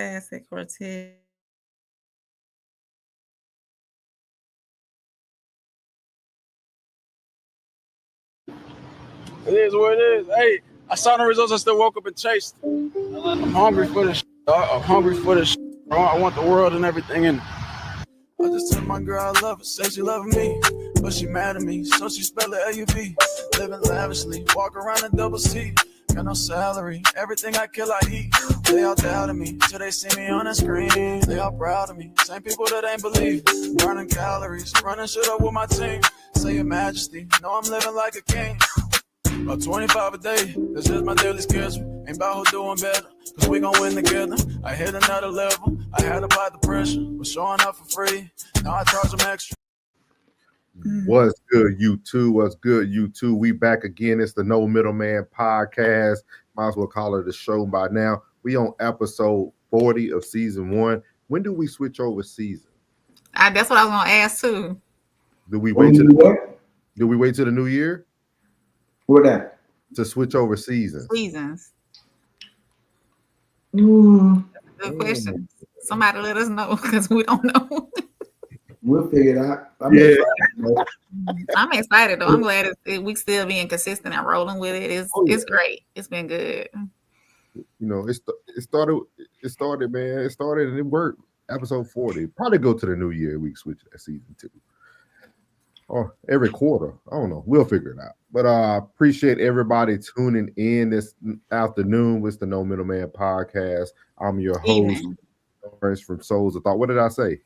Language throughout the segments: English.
Classic Cortez. It is what it is. Hey, I saw the results. I still woke up and chased. I'm hungry for this. I'm hungry for this. I want the world and everything in it. I just told my girl I love her, said she loving me, but she mad at me, so she spell it L-U-V. Living lavishly, walk around in double C. Got no salary, everything I kill I eat. They all doubted me, till they see me on the screen. They all proud of me, same people that ain't believe. Burning calories, running shit up with my team. Say your majesty, know I'm living like a king. About 25 a day, that's just my daily schedule. Ain't about who doing better, cause we gon' win together. I hit another level, I had to apply the pressure. Was showing up for free, now I charge them extra. What's good, YouTube? What's good, YouTube? We back again. It's the No Middleman Podcast. Might as well call it a show by now. We on episode 40 of season 1. When do we switch over season? That's what I was gonna ask too. Do we wait till the new year? What that? To switch over seasons. Good question. Somebody let us know because we don't know. We'll figure it out. I'm excited though. I'm glad we still being consistent and rolling with it. It's great. It's been good. You know, it started, man. It started and it worked. Episode 40. Probably go to the new year. We switch that season 2. Or every quarter. I don't know. We'll figure it out. But I appreciate everybody tuning in this afternoon with the No Middleman Podcast. I'm your host, Lawrence from Souls of Thought. What did I say?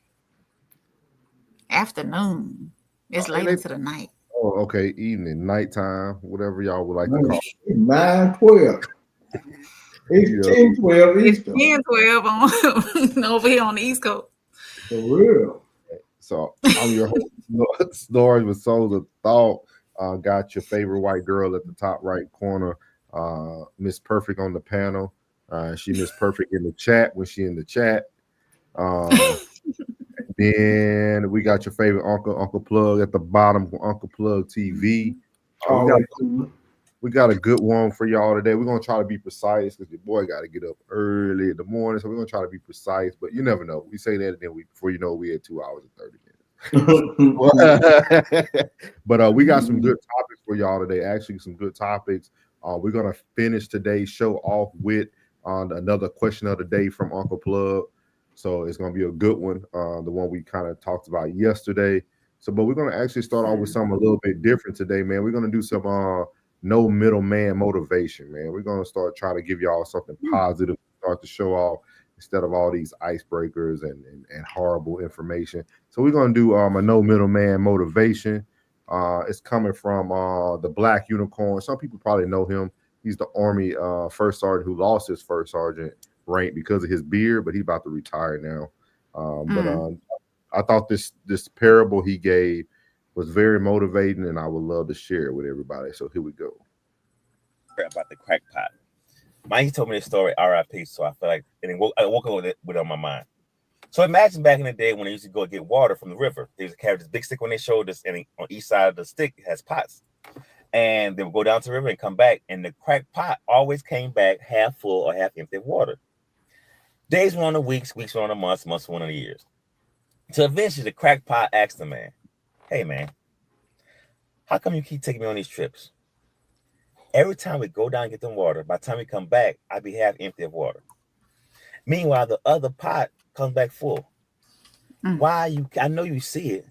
Afternoon. It's late into the night. Oh, okay. Evening, nighttime, whatever y'all would like to call it. 9-12. It's 10-12 Eastern. It's 10-12 over here on the East Coast. For real. So I'm your host, Stories with Souls of Thought. Got your favorite white girl at the top right corner, Miss Perfect on the panel. She Miss Perfect in the chat when she in the chat. Then we got your favorite Uncle Plug at the bottom, Uncle Plug TV. We got a good one for y'all today. We're gonna try to be precise because your boy got to get up early in the morning, so we're gonna try to be precise. But you never know. We say that, and then before you know, we had 2 hours and 30 minutes. But we got some good topics for y'all today. Actually, some good topics. We're gonna finish today's show off with another question of the day from Uncle Plug. So it's gonna be a good one. The one we kind of talked about yesterday. But we're gonna actually start off with something a little bit different today, man. We're gonna do some no middleman motivation, man. We're gonna start trying to give y'all something positive, start to show off instead of all these icebreakers and horrible information. So we're gonna do a no middleman motivation. It's coming from the Black Unicorn. Some people probably know him. He's the Army first sergeant who lost his first sergeant rank because of his beard, but he's about to retire now. But I thought this parable he gave was very motivating, and I would love to share it with everybody. So here we go. About the crack pot. Mike told me this story, RIP, so I feel like, and I woke up with it on my mind. So imagine back in the day when they used to go get water from the river. They used to carry this big stick on their shoulders, and on each side of the stick it has pots. And they would go down to the river and come back, and the crack pot always came back half full or half empty of water. Days were on the weeks were on the months were on the years. So eventually the crack pot asked the man, "Hey man, how come you keep taking me on these trips? Every time we go down and get them water, by the time we come back, I be half empty of water. Meanwhile, the other pot comes back full. Why I know you see it."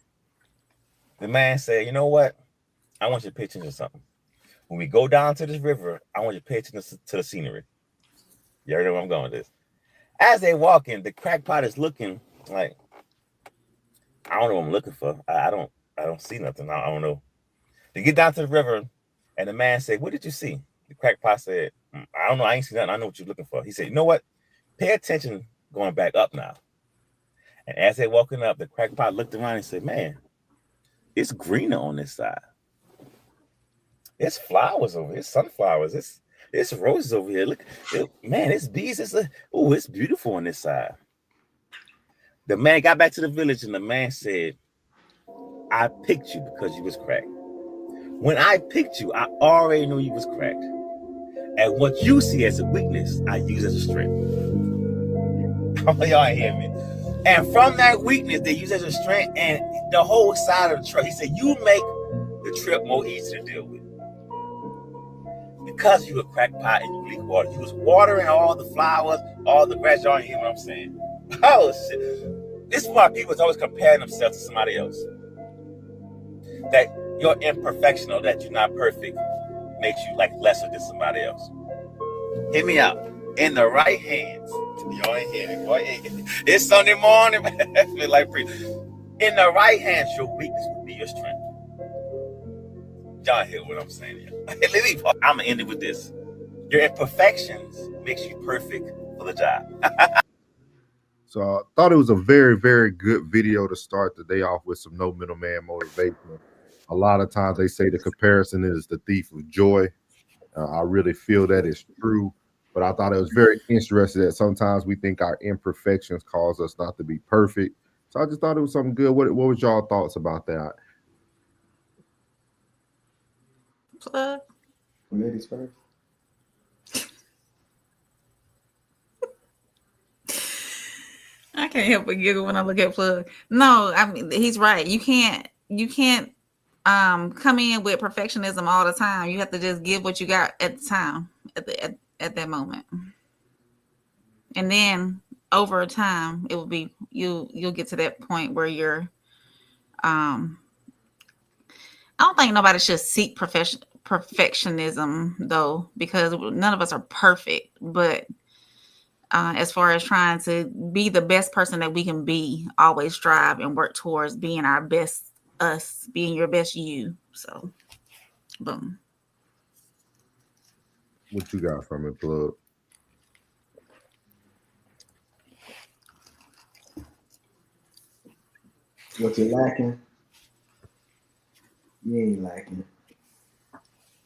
The man said, "You know what? I want you to pay attention to something. When we go down to this river, I want you to pay attention to the scenery." You heard where I'm going with this. As they walk in, the crack pot is looking like, I don't know what I'm looking for. I don't see nothing. I don't know. They get down to the river, and the man said, "What did you see?" The crack pot said, "I don't know. I ain't seen nothing. I know what you're looking for." He said, "You know what? Pay attention going back up now." And as they walking up, the crack pot looked around and said, "Man, it's greener on this side. It's flowers over here. It's sunflowers. It's roses over here. Look, man, it's bees. It's beautiful on this side." The man got back to the village, and the man said, "I picked you because you was cracked. When I picked you, I already knew you was cracked. And what you see as a weakness, I use as a strength." Y'all ain't hear me. And from that weakness, they use it as a strength. And the whole side of the truck, he said, you make the trip more easy to deal with. Because you a crackpot and you leak water. You was watering all the flowers, all the grass. Y'all ain't hear what I'm saying. Oh, shit. This is why people always comparing themselves to somebody else. That your imperfection or that you're not perfect makes you like lesser than somebody else. Hear me out. In the right hands, y'all ain't hear me, boy. It's Sunday morning, I feel like preach. In the right hands, your weakness will be your strength. Y'all hear what I'm saying here? I'm gonna end it with this. Your imperfections makes you perfect for the job. So I thought it was a very, very good video to start the day off with some no middleman motivation. A lot of times they say the comparison is the thief of joy. I really feel that is true, but I thought it was very interesting that sometimes we think our imperfections cause us not to be perfect. So I just thought it was something good. What was y'all thoughts about that? Plug. Ladies first. I can't help but giggle when I look at Plug. No, I mean he's right. You can't come in with perfectionism all the time. You have to just give what you got at the time, at that moment. And then over time it will be you'll get to that point where you're I don't think nobody should seek perfectionism though, because none of us are perfect, but as far as trying to be the best person that we can be, always strive and work towards being our best us, being your best you. So, boom. What you got from it, Plug? What you lacking? You ain't lacking.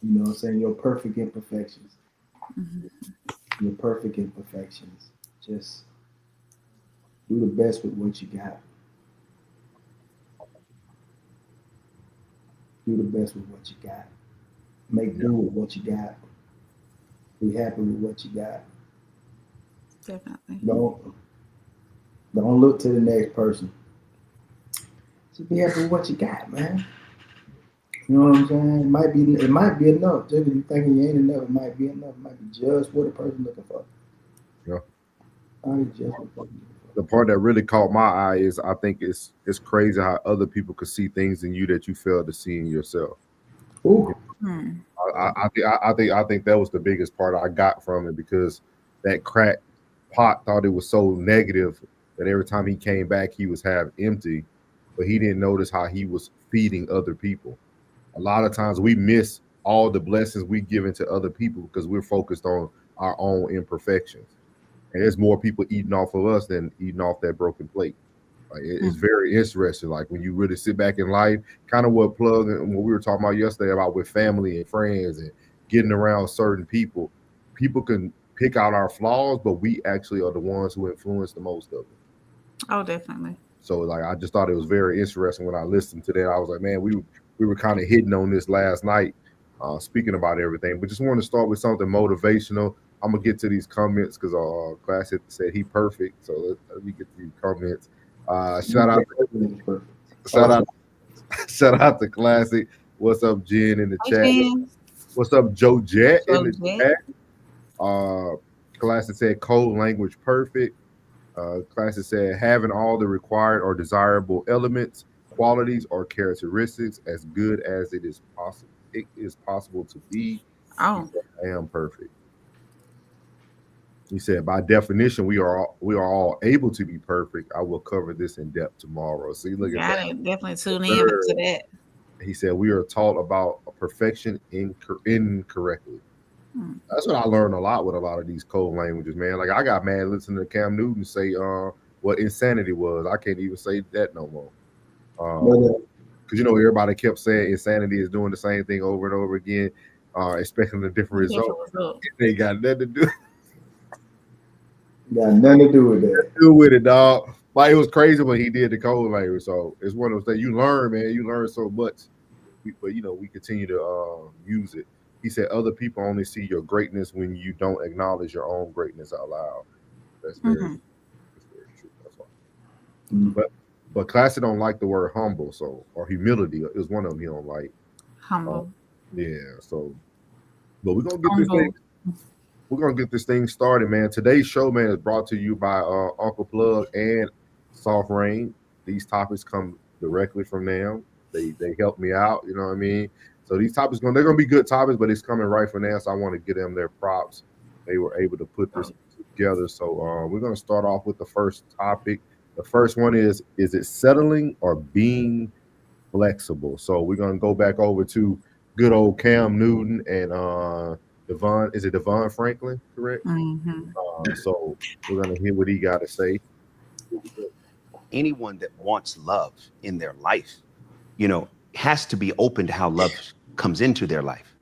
You know what I'm saying? Your perfect imperfections. Mm-hmm. Your perfect imperfections. Just do the best with what you got. Do the best with what you got. Make do with what you got. Be happy with what you got. Definitely. Don't look to the next person. Just be happy with what you got, man. You know what I'm saying? It might be enough. Just if you thinking you ain't enough, it might be enough. It might be just what a person looking for. Yeah. Just what the part that really caught my eye is I think it's crazy how other people could see things in you that you fail to see in yourself. Ooh. I think that was the biggest part I got from it, because that crack pot thought it was so negative that every time he came back he was half empty, but he didn't notice how he was feeding other people. A lot of times we miss all the blessings we give into other people because we're focused on our own imperfections. And there's more people eating off of us than eating off that broken plate. Like it's very interesting. Like when you really sit back in life, kind of what Plug and what we were talking about yesterday about with family and friends and getting around certain people. People can pick out our flaws, but we actually are the ones who influence the most of it. Oh, definitely. So like I just thought it was very interesting when I listened to that. I was like, man, we were kind of hitting on this last night, speaking about everything. But just want to start with something motivational. I'm gonna get to these comments because Classic said he perfect. So let me get to these comments. Shout out to Classic. What's up, Jen, in the chat? Jen. What's up, Joe Jet in the chat? Classic said code language perfect. Classic said having all the required or desirable elements, qualities, or characteristics as good as it is possible to be. Oh, I am perfect. He said, by definition, we are all able to be perfect. I will cover this in depth tomorrow. See, look at that. Definitely tune in to that. He said, we are taught about perfection incorrectly. That's what I learned a lot with a lot of these code languages, man. Like I got mad listening to Cam Newton say what insanity was. I can't even say that no more. Because everybody kept saying insanity is doing the same thing over and over again, expecting a different result. They got nothing to do. Got nothing to do with that. Do with it, dog. Like it was crazy when he did the code language. So it's one of those things you learn, man. You learn so much, but we continue to use it. He said other people only see your greatness when you don't acknowledge your own greatness out loud. That's very Mm. But Classic don't like the word humble, so or humility is one of them he don't like. Humble. Yeah, so but we're gonna get this thing. Humble. We're gonna get this thing started, man. Today's show, man, is brought to you by Uncle Plug and Soft Rain. These topics come directly from them. They help me out, you know what I mean? So these topics they're gonna be good topics, but it's coming right from them. So I want to give them their props. They were able to put this together. So we're gonna start off with the first topic. The first one is it settling or being flexible? So we're gonna go back over to good old Cam Newton and Devon. Is it Devon Franklin? Correct. Hmm. So we're gonna hear what he got to say. Anyone that wants love in their life, you know, has to be open to how love comes into their life.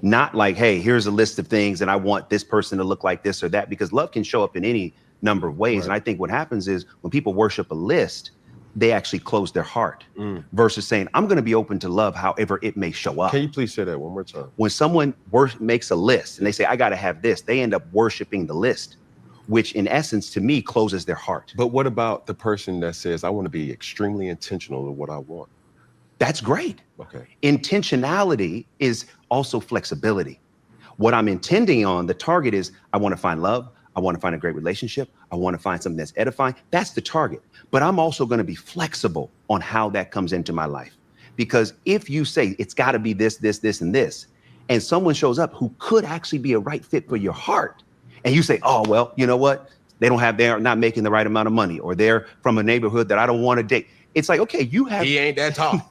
Not like, hey, here's a list of things and I want this person to look like this or that, because love can show up in any number of ways. Right. And I think what happens is when people worship a list, they actually close their heart versus saying, I'm going to be open to love however it may show up. Can you please say that one more time? When someone makes a list and they say, I got to have this, they end up worshiping the list, which in essence, to me, closes their heart. But what about the person that says, I want to be extremely intentional of what I want? That's great. Okay. Intentionality is also flexibility. What I'm intending on, the target is, I want to find love. I want to find a great relationship. I want to find something that's edifying. That's the target. But I'm also going to be flexible on how that comes into my life. Because if you say it's got to be this, this, this, and this, and someone shows up who could actually be a right fit for your heart, and you say, oh, well, you know what? They're not making the right amount of money, or they're from a neighborhood that I don't want to date. It's like, okay, you have. He ain't that tall.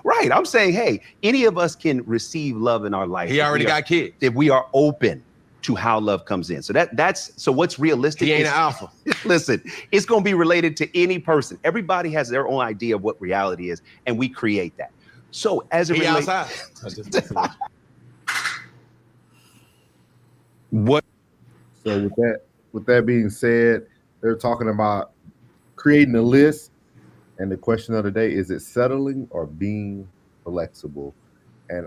Right. I'm saying, hey, any of us can receive love in our life. He already got kids. If we are open to how love comes in. So so what's realistic? He ain't is, an alpha. Listen, it's going to be related to any person. Everybody has their own idea of what reality is, and we create that. So as it He relates, outside. what? So with that being said, they're talking about creating a list, and the question of the day is: it settling or being flexible? And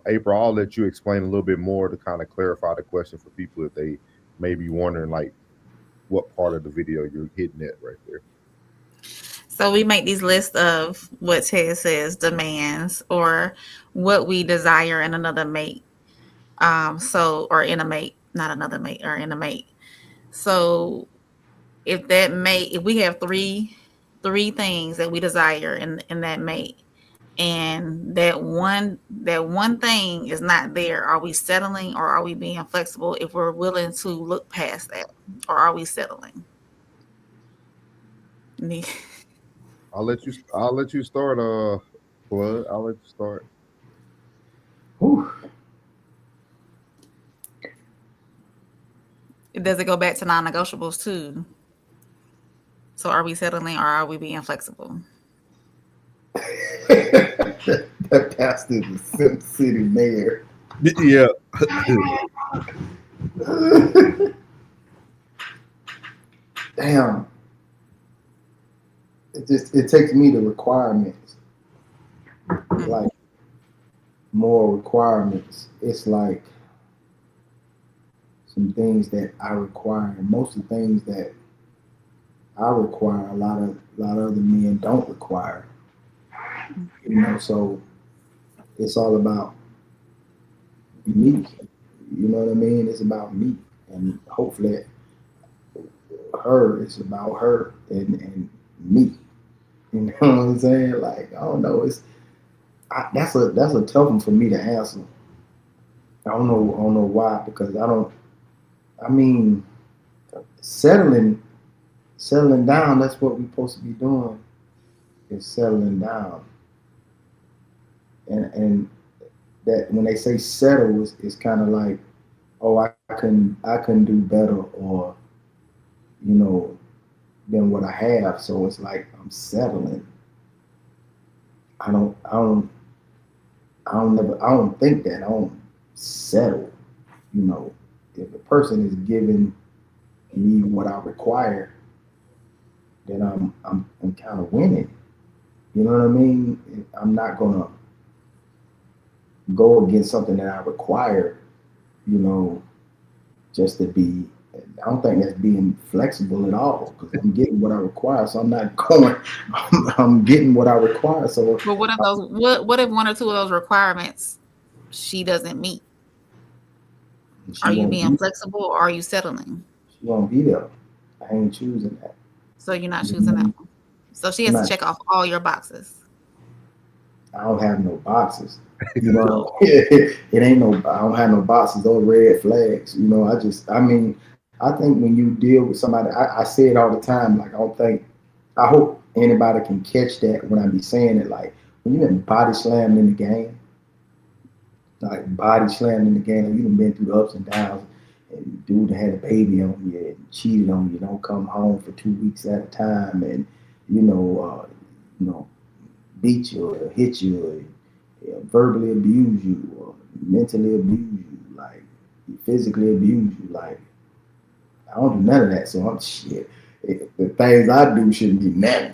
April, I'll let you explain a little bit more to kind of clarify the question for people if they may be wondering, like, what part of the video you're hitting at right there. So we make these lists of what Ted says demands or what we desire in another mate. Or in a mate, not another mate, or in a mate. So if we have three things that we desire in that mate, and that one thing is not there, are we settling or are we being flexible if we're willing to look past that, or are we settling? I'll let you start, Flood. I'll let you start. Whew. Does it go back to non-negotiables too? So are we settling or are we being flexible? That pastor is the Sim City mayor. Yeah. Damn. It takes me to requirements. Like more requirements. It's like some things that I require. Most of the things that I require, a lot of other men don't require. You know, so it's all about me. You know what I mean? It's about me, and hopefully, it's about her and me. You know what I'm saying? Like, I don't know. That's a tough one for me to answer. I don't know why, because I mean, settling down. That's what we're supposed to be doing. Is settling down. And that when they say settle, it's kind of like, oh, I can do better, or you know, than what I have. So it's like I'm settling. I don't think that. I don't settle. You know, if a person is giving me what I require, then I'm kind of winning. You know what I mean? I'm not gonna go against something that I require, you know, just to be I don't think that's being flexible at all because I'm getting what I require, so I'm not going. I'm getting what I require. So, But what if those? What if one or two of those requirements she doesn't meet? she Are you won't being be, flexible or are you settling? she won't be there. I ain't choosing that. So you're not choosing that one. So she has I'm to not. check off all your boxes. I don't have no boxes. You know, it ain't no. I don't have no boxes or red flags. You know, I mean, I think when you deal with somebody, I say it all the time. Like, I don't think. I hope anybody can catch that when I be saying it. Like, when you been body slammed in the game, like body slammed in the game, like you done been through the ups and downs, and dude had a baby on you and cheated on you, don't come home for 2 weeks at a time, and you know, beat you or hit you or verbally abuse you or mentally abuse you, like physically abuse you. Like, I don't do none of that. So I'm shit. The things I do shouldn't be nothing.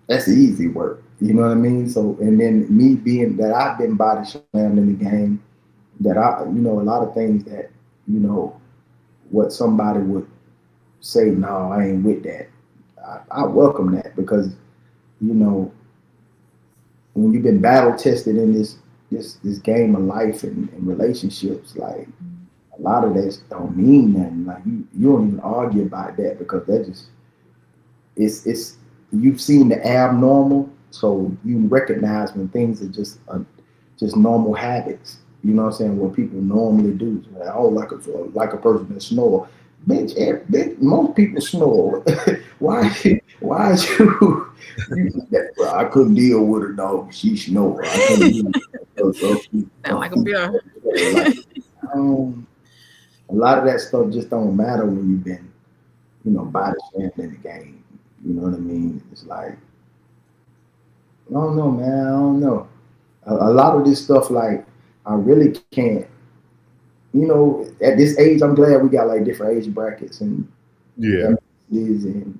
That's easy work. You know what I mean? So, and then me being that I've been body slammed in the game, that a lot of things that, what somebody would say, no, I ain't with that. I welcome that because, you know, when you've been battle tested in this game of life and relationships, like a lot of that don't mean nothing. Like you don't even argue about that because that just it's you've seen the abnormal, so you recognize when things are just normal habits. You know what I'm saying? What people normally do. Like, oh, like a person that snore. Bitch, most people snore. why is you that, well, I couldn't deal with her dog. She snore. I couldn't deal with her. Sound like a beer. Like, a lot of that stuff just don't matter when you've been, body slammed in the game. You know what I mean? It's like, I don't know, man. I don't know. A lot of this stuff, like, I really can't. At this age, I'm glad we got like different age brackets and Yeah. and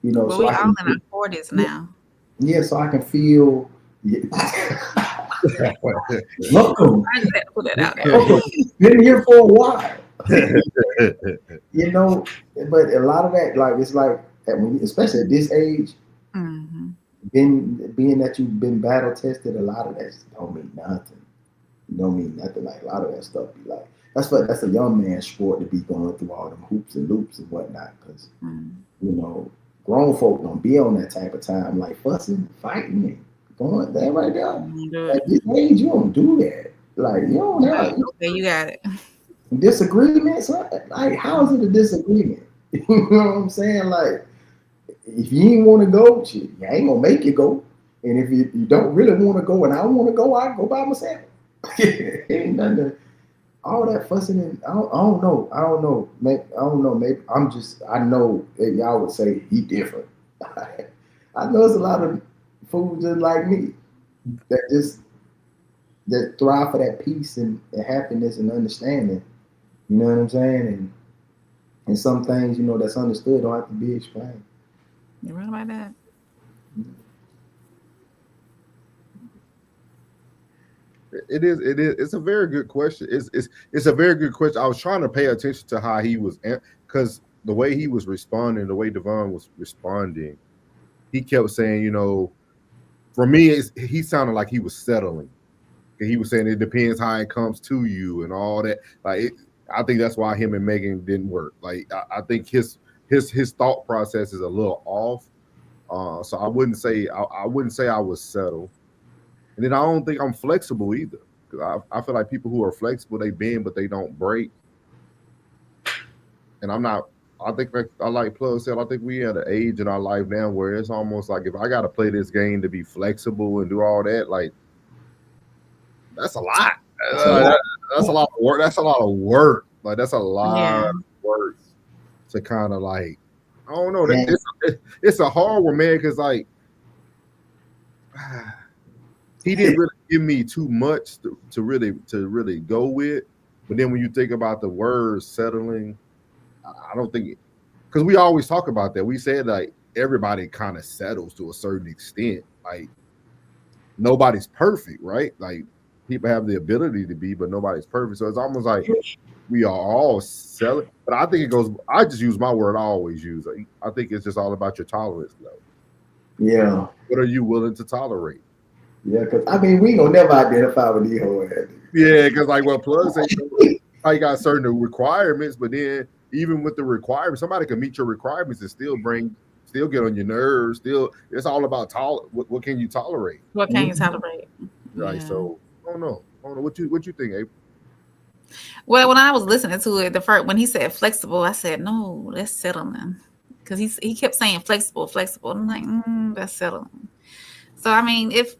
But so we I all can, in our 40s now. yeah, so I can feel. Welcome. I just had to put that out there. Been here for a while. But a lot of that, like, it's like, especially at this age, Mm-hmm. being that you've been battle tested, a lot of that don't mean nothing. Don't mean nothing. Like, a lot of that stuff be like, that's a young man's sport to be going through all them hoops and loops and whatnot. Because grown folk don't be on that type of time, like fussing, fighting, and going there right there. At this age, you don't do that. Like, you don't have Okay, you got it. disagreements. Like, how is it a disagreement? You know what I'm saying? Like, if you ain't want to go, shit, you ain't gonna make you go. And if you don't really want to go, and I want to go, I go by myself. Ain't nothing to, all that fussing and I don't know. Maybe, I don't know. Maybe I know that y'all would say he different. I know it's a lot of fools just like me that thrive for that peace and happiness and understanding. You know what I'm saying? And some things, that's understood don't have to be explained. You're right about that. It is. It's a very good question. It's a very good question. I was trying to pay attention to how he was, because the way he was responding, the way Devon was responding, he kept saying, for me, he sounded like he was settling. He was saying it depends how it comes to you and all that. Like, I think that's why him and Megan didn't work. Like, I think his thought process is a little off. So I wouldn't say I was settled. And then I don't think I'm flexible either. Because I feel like people who are flexible, they bend, but they don't break. And I'm not. I think like Plug said, I think we at an age in our life now where it's almost like if I got to play this game to be flexible and do all that, like, that's a lot. That's a lot of work. That's a lot of work. Like, that's a lot of work to kind of, like, I don't know. It's a hard one, man, because, like, he didn't really give me too much to really go with. But then when you think about the word settling, I don't think, because we always talk about that. We said, like, everybody kind of settles to a certain extent. Like, nobody's perfect, right? Like, people have the ability to be, but nobody's perfect. So it's almost like we are all selling, but I think it goes. I just use my word I always use. I think it's just all about your tolerance level. Yeah. What are you willing to tolerate? Yeah, because I mean, we ain't gonna never identify with these whole ass. Yeah, because like what Plug say, I got certain requirements, but then even with the requirements, somebody can meet your requirements and still get on your nerves. Still, it's all about what can you tolerate? What can you tolerate? Right. Yeah. So I don't know. What you think, April? Well, when I was listening to it, the first when he said flexible, I said no, that's settling, because he kept saying flexible. I'm like, that's settling. So I mean, if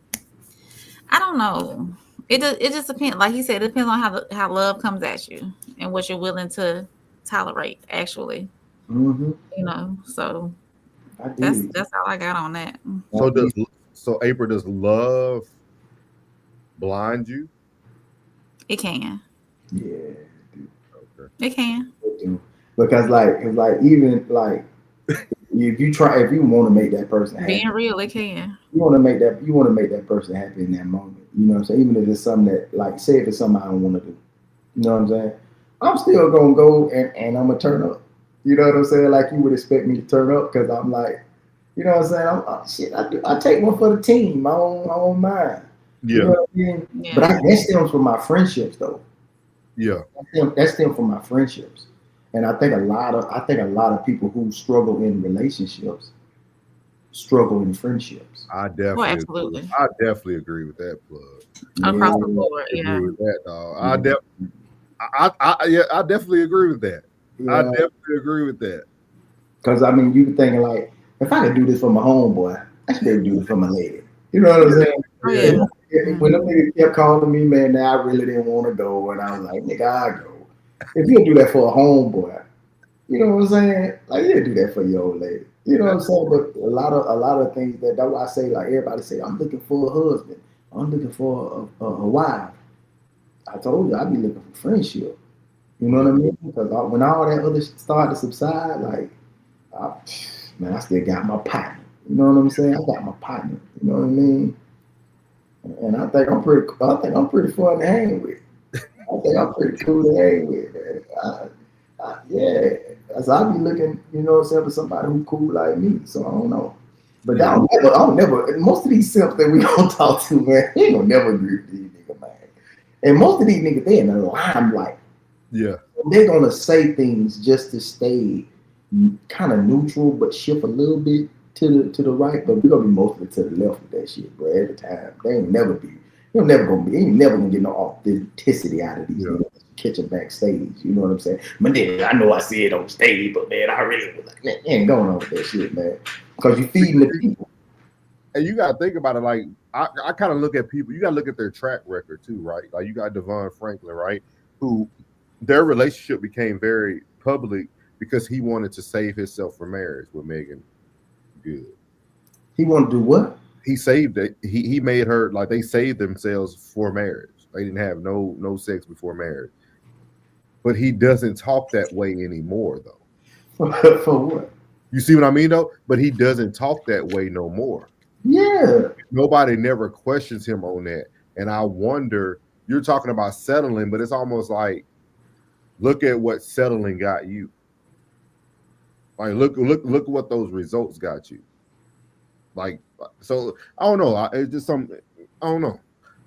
I don't know, it just depends. Like he said, it depends on how love comes at you and what you're willing to tolerate. Actually, So that's all I got on that. So April, does love blind you? It can. Yeah. Okay. It can. Because even if you want to make that person happy, Being real, it can. You want to make that person happy in that moment. You know what I'm saying? Even if it's something that, like, say if it's something I don't want to do. You know what I'm saying? I'm still gonna go and I'm gonna turn up. You know what I'm saying? Like you would expect me to turn up because I'm like, you know what I'm saying? I take one for the team. I don't mind. Yeah. You know what I mean? Yeah. But that stems from my friendships, though. Yeah. That stems from my friendships, and I think a lot of people who struggle in relationships struggle in friendships. I definitely agree with that, Plug. Across the board, I agree with that, dog. Yeah. I definitely agree with that. Yeah. I definitely agree with that. Because I mean, you thinking like, if I could do this for my homeboy, I should be able to do it for my lady. You know what I'm saying? Oh, yeah. When the nigga kept calling me, man, now I really didn't want to go, and I was like, nigga, I go. If you do that for a homeboy, you know what I'm saying? Like you do that for your old lady. You know what I'm saying? But a lot of things that's why I say, like everybody say, I'm looking for a husband. I'm looking for a wife. I told you I'd be looking for friendship. You know what I mean? Because when all that other started to subside, like, I still got my partner. You know what I'm saying? I got my partner. You know what I mean? And I think I'm pretty fun to hang with. I think I'm pretty cool to hang with, man. Yeah. So I be looking, you know what I'm saying, for somebody who cool like me. So I don't know. But I'll never, most of these simps that we don't talk to, man, they ain't gonna never agree with these niggas, man. And most of these niggas, they in the limelight. Yeah. They're gonna say things just to stay kind of neutral, but shift a little bit to the right. But we're gonna be mostly to the left with that shit, bro. Every time. They ain't never gonna get no authenticity out of these niggas catching backstage. You know what I'm saying? But then I know I see it on stage, but man, I really was like, man, ain't going on with that shit, man. Because you feeding the people. And you gotta think about it, like I kind of look at people, you gotta look at their track record too, right? Like you got Devon Franklin, right? Who their relationship became very public because he wanted to save himself for marriage with Megan Good. He wanted to do what? He saved it. He made her, like, they saved themselves for marriage. They didn't have no sex before marriage. But he doesn't talk that way anymore, though. For what? You see what I mean, though? But he doesn't talk that way no more. Yeah. Nobody never questions him on that. And I wonder, you're talking about settling, but it's almost like, look at what settling got you. Like, look what those results got you. Like, so I don't know. It's just I don't know.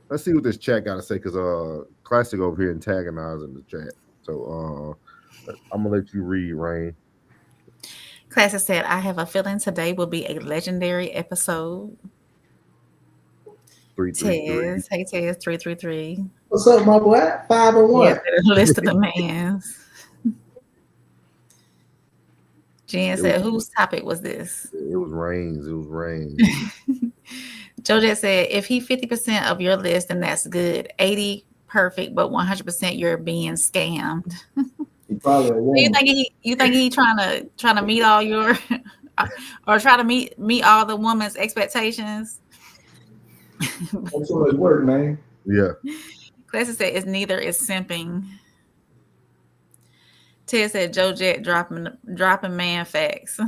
Let's see what this chat got to say, because Classic over here antagonizing the chat. So I'm gonna let you read, Rain. Classic said, I have a feeling today will be a legendary episode. 333. Tez. Hey Tez, 333. What's up, my boy? 501. Yeah, list of demands. Jen said, whose topic was this? It was Rain's. Jojet said, if he 50% of your list, then that's good. 80 perfect, but 100% you're being scammed. He probably a woman. You think he trying to meet all your or try to meet all the woman's expectations? That's so much work, man. Yeah. Classic said it's neither is simping. Ted said Jojet dropping man facts.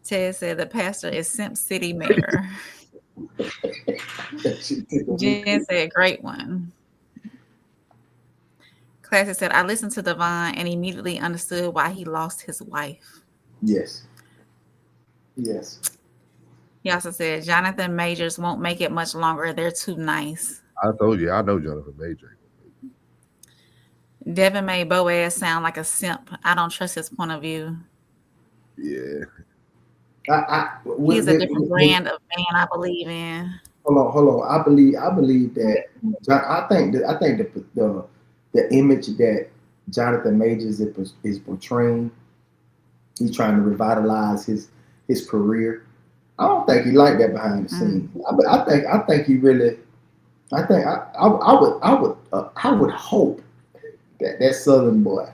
Ted said the pastor is Simp City Mayor. Jen said great one. Classic said, I listened to Devon and immediately understood why he lost his wife. Yes. Yes. He also said, Jonathan Majors won't make it much longer. They're too nice. I told you, I know Jonathan Major. Devin made Boaz sound like a simp. I don't trust his point of view. Yeah. He's a different brand of man I believe in. Hold on. I believe that. I think the image that Jonathan Majors is portraying, he's trying to revitalize his career. I don't think he liked that behind the scenes. I think he really. I would hope that Southern boy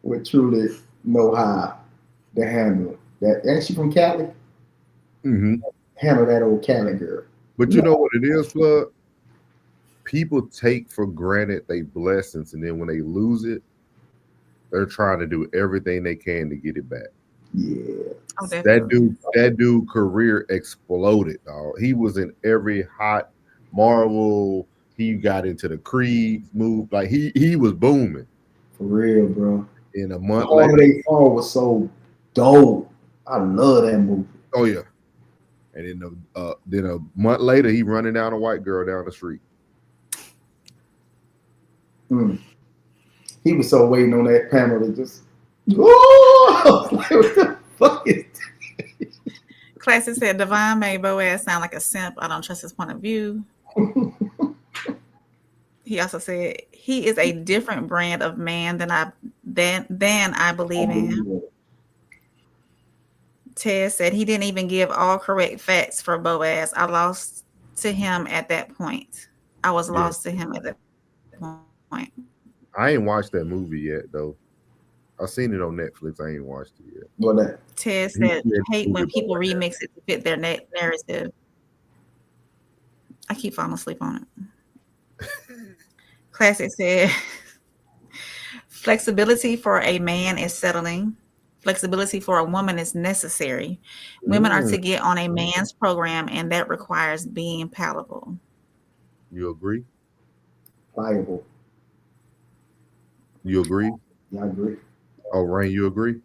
would truly know how to handle that. Ain't she from Cali? Mm-hmm. Handle that old Cali girl. But you know what it is, Flood? People take for granted their blessings, and then when they lose it, they're trying to do everything they can to get it back. Yeah. Oh, That dude career exploded, dog. He was in every hot Marvel. He got into the Creed move. Like he was booming. For real, bro. In a month All later, They Fall was so dope. I love that movie. oh yeah. And then a month later, he running down a white girl down the street. He was so waiting on that panel to just. Oh, what the fuck is that? Classic said Devon made Boaz sound like a simp. I don't trust his point of view. He also said he is a different brand of man than I believe in. Ted said he didn't even give all correct facts for Boaz. I lost to him at that point. I was lost to him at that point. I ain't watched that movie yet, though. I seen it on Netflix. I ain't watched it yet. What that? Ted said, hate when people remix it to fit their narrative. I keep falling asleep on it. Classic said, flexibility for a man is settling. Flexibility for a woman is necessary. Women are to get on a man's program, and that requires being palatable. You agree? Pliable. You agree? Yeah, I agree. Oh, Rain, you agree?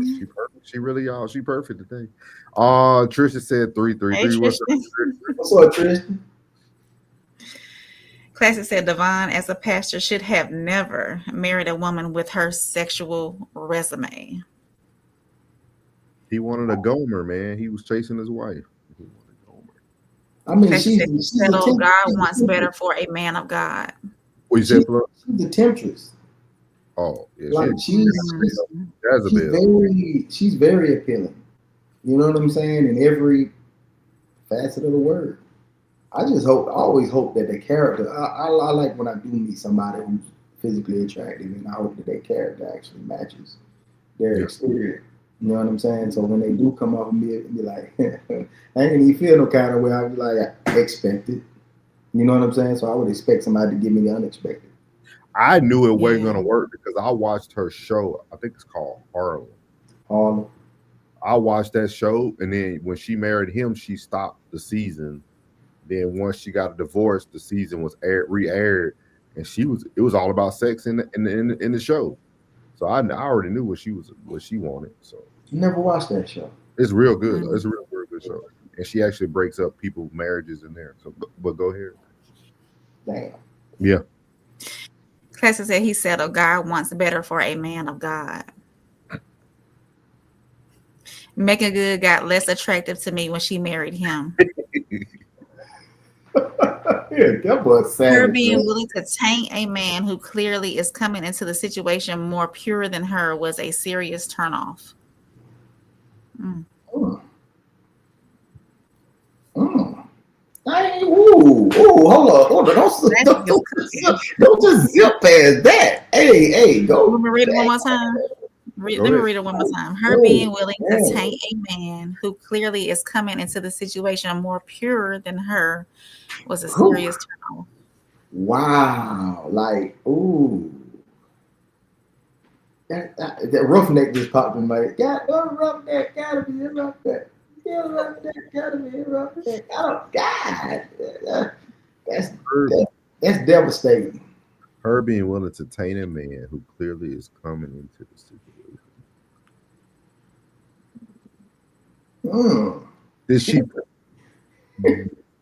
She perfect. She really she perfect today. Trisha said 333. Hey, What's up, Tristan. What's up, Tristan? Classic said Devon, as a pastor, should have never married a woman with her sexual resume. He wanted a Gomer, man. He was chasing his wife. He wanted a Gomer. I mean, Classic said, she's settle, God wants better for a man of God. What you said, Flo? She's the temptress. Oh, yeah. Like she's very appealing. You know what I'm saying? In every facet of the word. I always hope that the character. I like when I do meet somebody who's physically attractive, and I hope that their character actually matches their exterior. You know what I'm saying? So when they do come up and be like, I ain't even feel no kind of way. I'll be like, I expect it. You know what I'm saying? So I would expect somebody to give me the unexpected. I knew it wasn't gonna work because I watched her show. I think it's called Harlem. I watched that show, and then when she married him, she stopped the season. Then once she got a divorce, the season was re-aired, and it was all about sex in the show. So I already knew what she wanted. So you never watched that show. It's real good. It's a real good show, and she actually breaks up people's marriages in there. So, but go ahead. Damn. Yeah. Classic said he settled. God wants better for a man of God. Megan Good got less attractive to me when she married him. Yeah, that was sad. Her being willing to taint a man who clearly is coming into the situation more pure than her was a serious turnoff. Hey, hold on. Don't just zip past that. Hey, go. Let me read it one more time. Let me read it one more time. Her being willing to taint a man who clearly is coming into the situation more pure than her was a serious turnoff. Wow. Like, ooh. That roughneck just popped in my head. Roughneck, gotta be a roughneck. Yeah, roughneck, gotta be a roughneck. Oh, God. That's devastating. Her being willing to taint a man who clearly is coming into the situation.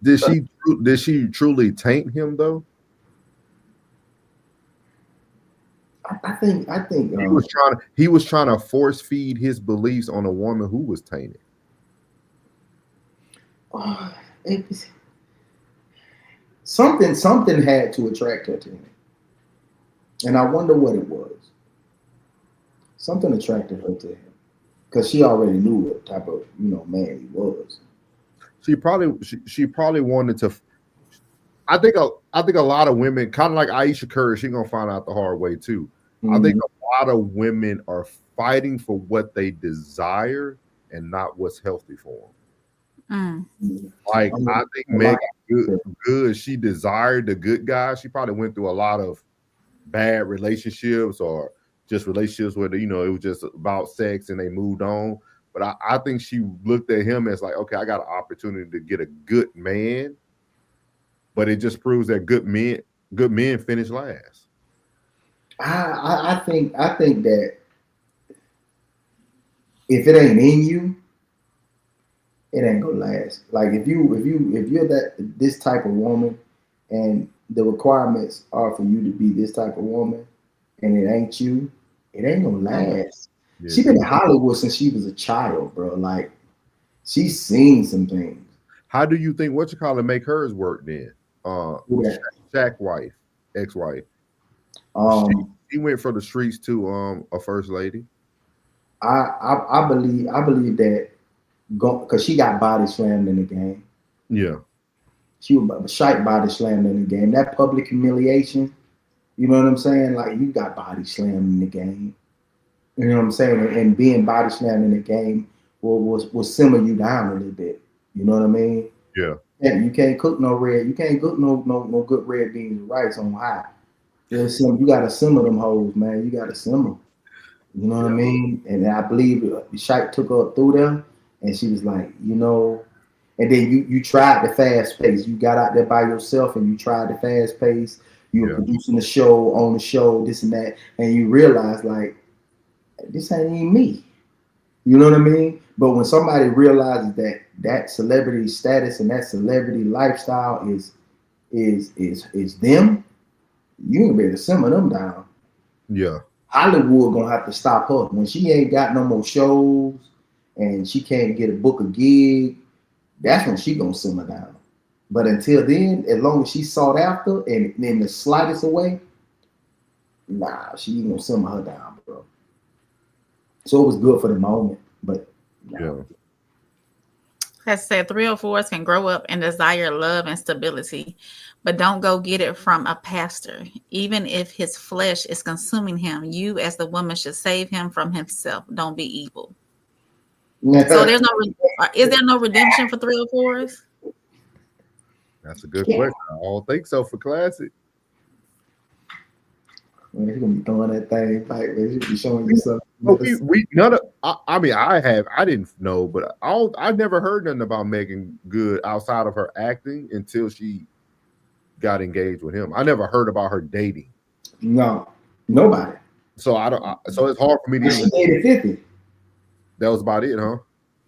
Did she truly taint him though? I think he was trying to force feed his beliefs on a woman who was tainted. Something had to attract her to him, and I wonder what it was. Something attracted her to him because she already knew what type of man he was. She probably wanted to. I think a lot of women, kind of like Aisha Curry, she's gonna find out the hard way too. Mm-hmm. I think a lot of women are fighting for what they desire and not what's healthy for them. Like I think Megan good. She desired the good guy. She probably went through a lot of bad relationships or just relationships where it was just about sex and they moved on. But I think she looked at him as like, okay, I got an opportunity to get a good man. But it just proves that good men finish last. I think that if it ain't in you, it ain't gonna last. Like if you're this type of woman, and the requirements are for you to be this type of woman, and it ain't you, it ain't gonna last. Yeah. She been in Hollywood since she was a child, bro. Like she's seen some things. How do you think make hers work then? Shaq's wife, ex-wife. She went for the streets to a first lady. I believe that because she got body slammed in the game. Yeah. She was shite body slammed in the game. That public humiliation, you know what I'm saying? Like you got body slammed in the game. You know what I'm saying? And being body slammed in the game will simmer you down a little bit. You know what I mean? Yeah. And you can't cook no good red beans and rice on high. You gotta simmer them hoes, man. You gotta simmer. You know what I mean? And I believe Shike took her through there, and she was like, and then you tried the fast pace. You got out there by yourself and you tried the fast pace. You were producing the show, on the show, this and that, and you realize like this ain't even me. You know what I mean? But when somebody realizes that celebrity status and that celebrity lifestyle is them, you ain't better simmer them down. Yeah. Hollywood gonna have to stop her when she ain't got no more shows and she can't get a book a gig. That's when she gonna simmer down. But until then, as long as she's sought after and in the slightest way, nah, she ain't gonna simmer her down, bro. So it was good for the moment, but yeah. Has said 304s can grow up and desire love and stability, but don't go get it from a pastor. Even if his flesh is consuming him, you as the woman should save him from himself. Don't be evil. So is there no redemption for 304s? That's a good question. I don't think so for Classic. Man, he's gonna be throwing that thing back, man. You be showing yourself. I didn't know, but I've never heard nothing about Megan Good outside of her acting until she got engaged with him. I never heard about her dating. No, nobody. So so it's hard for me to. She dated 50. That was about it, huh?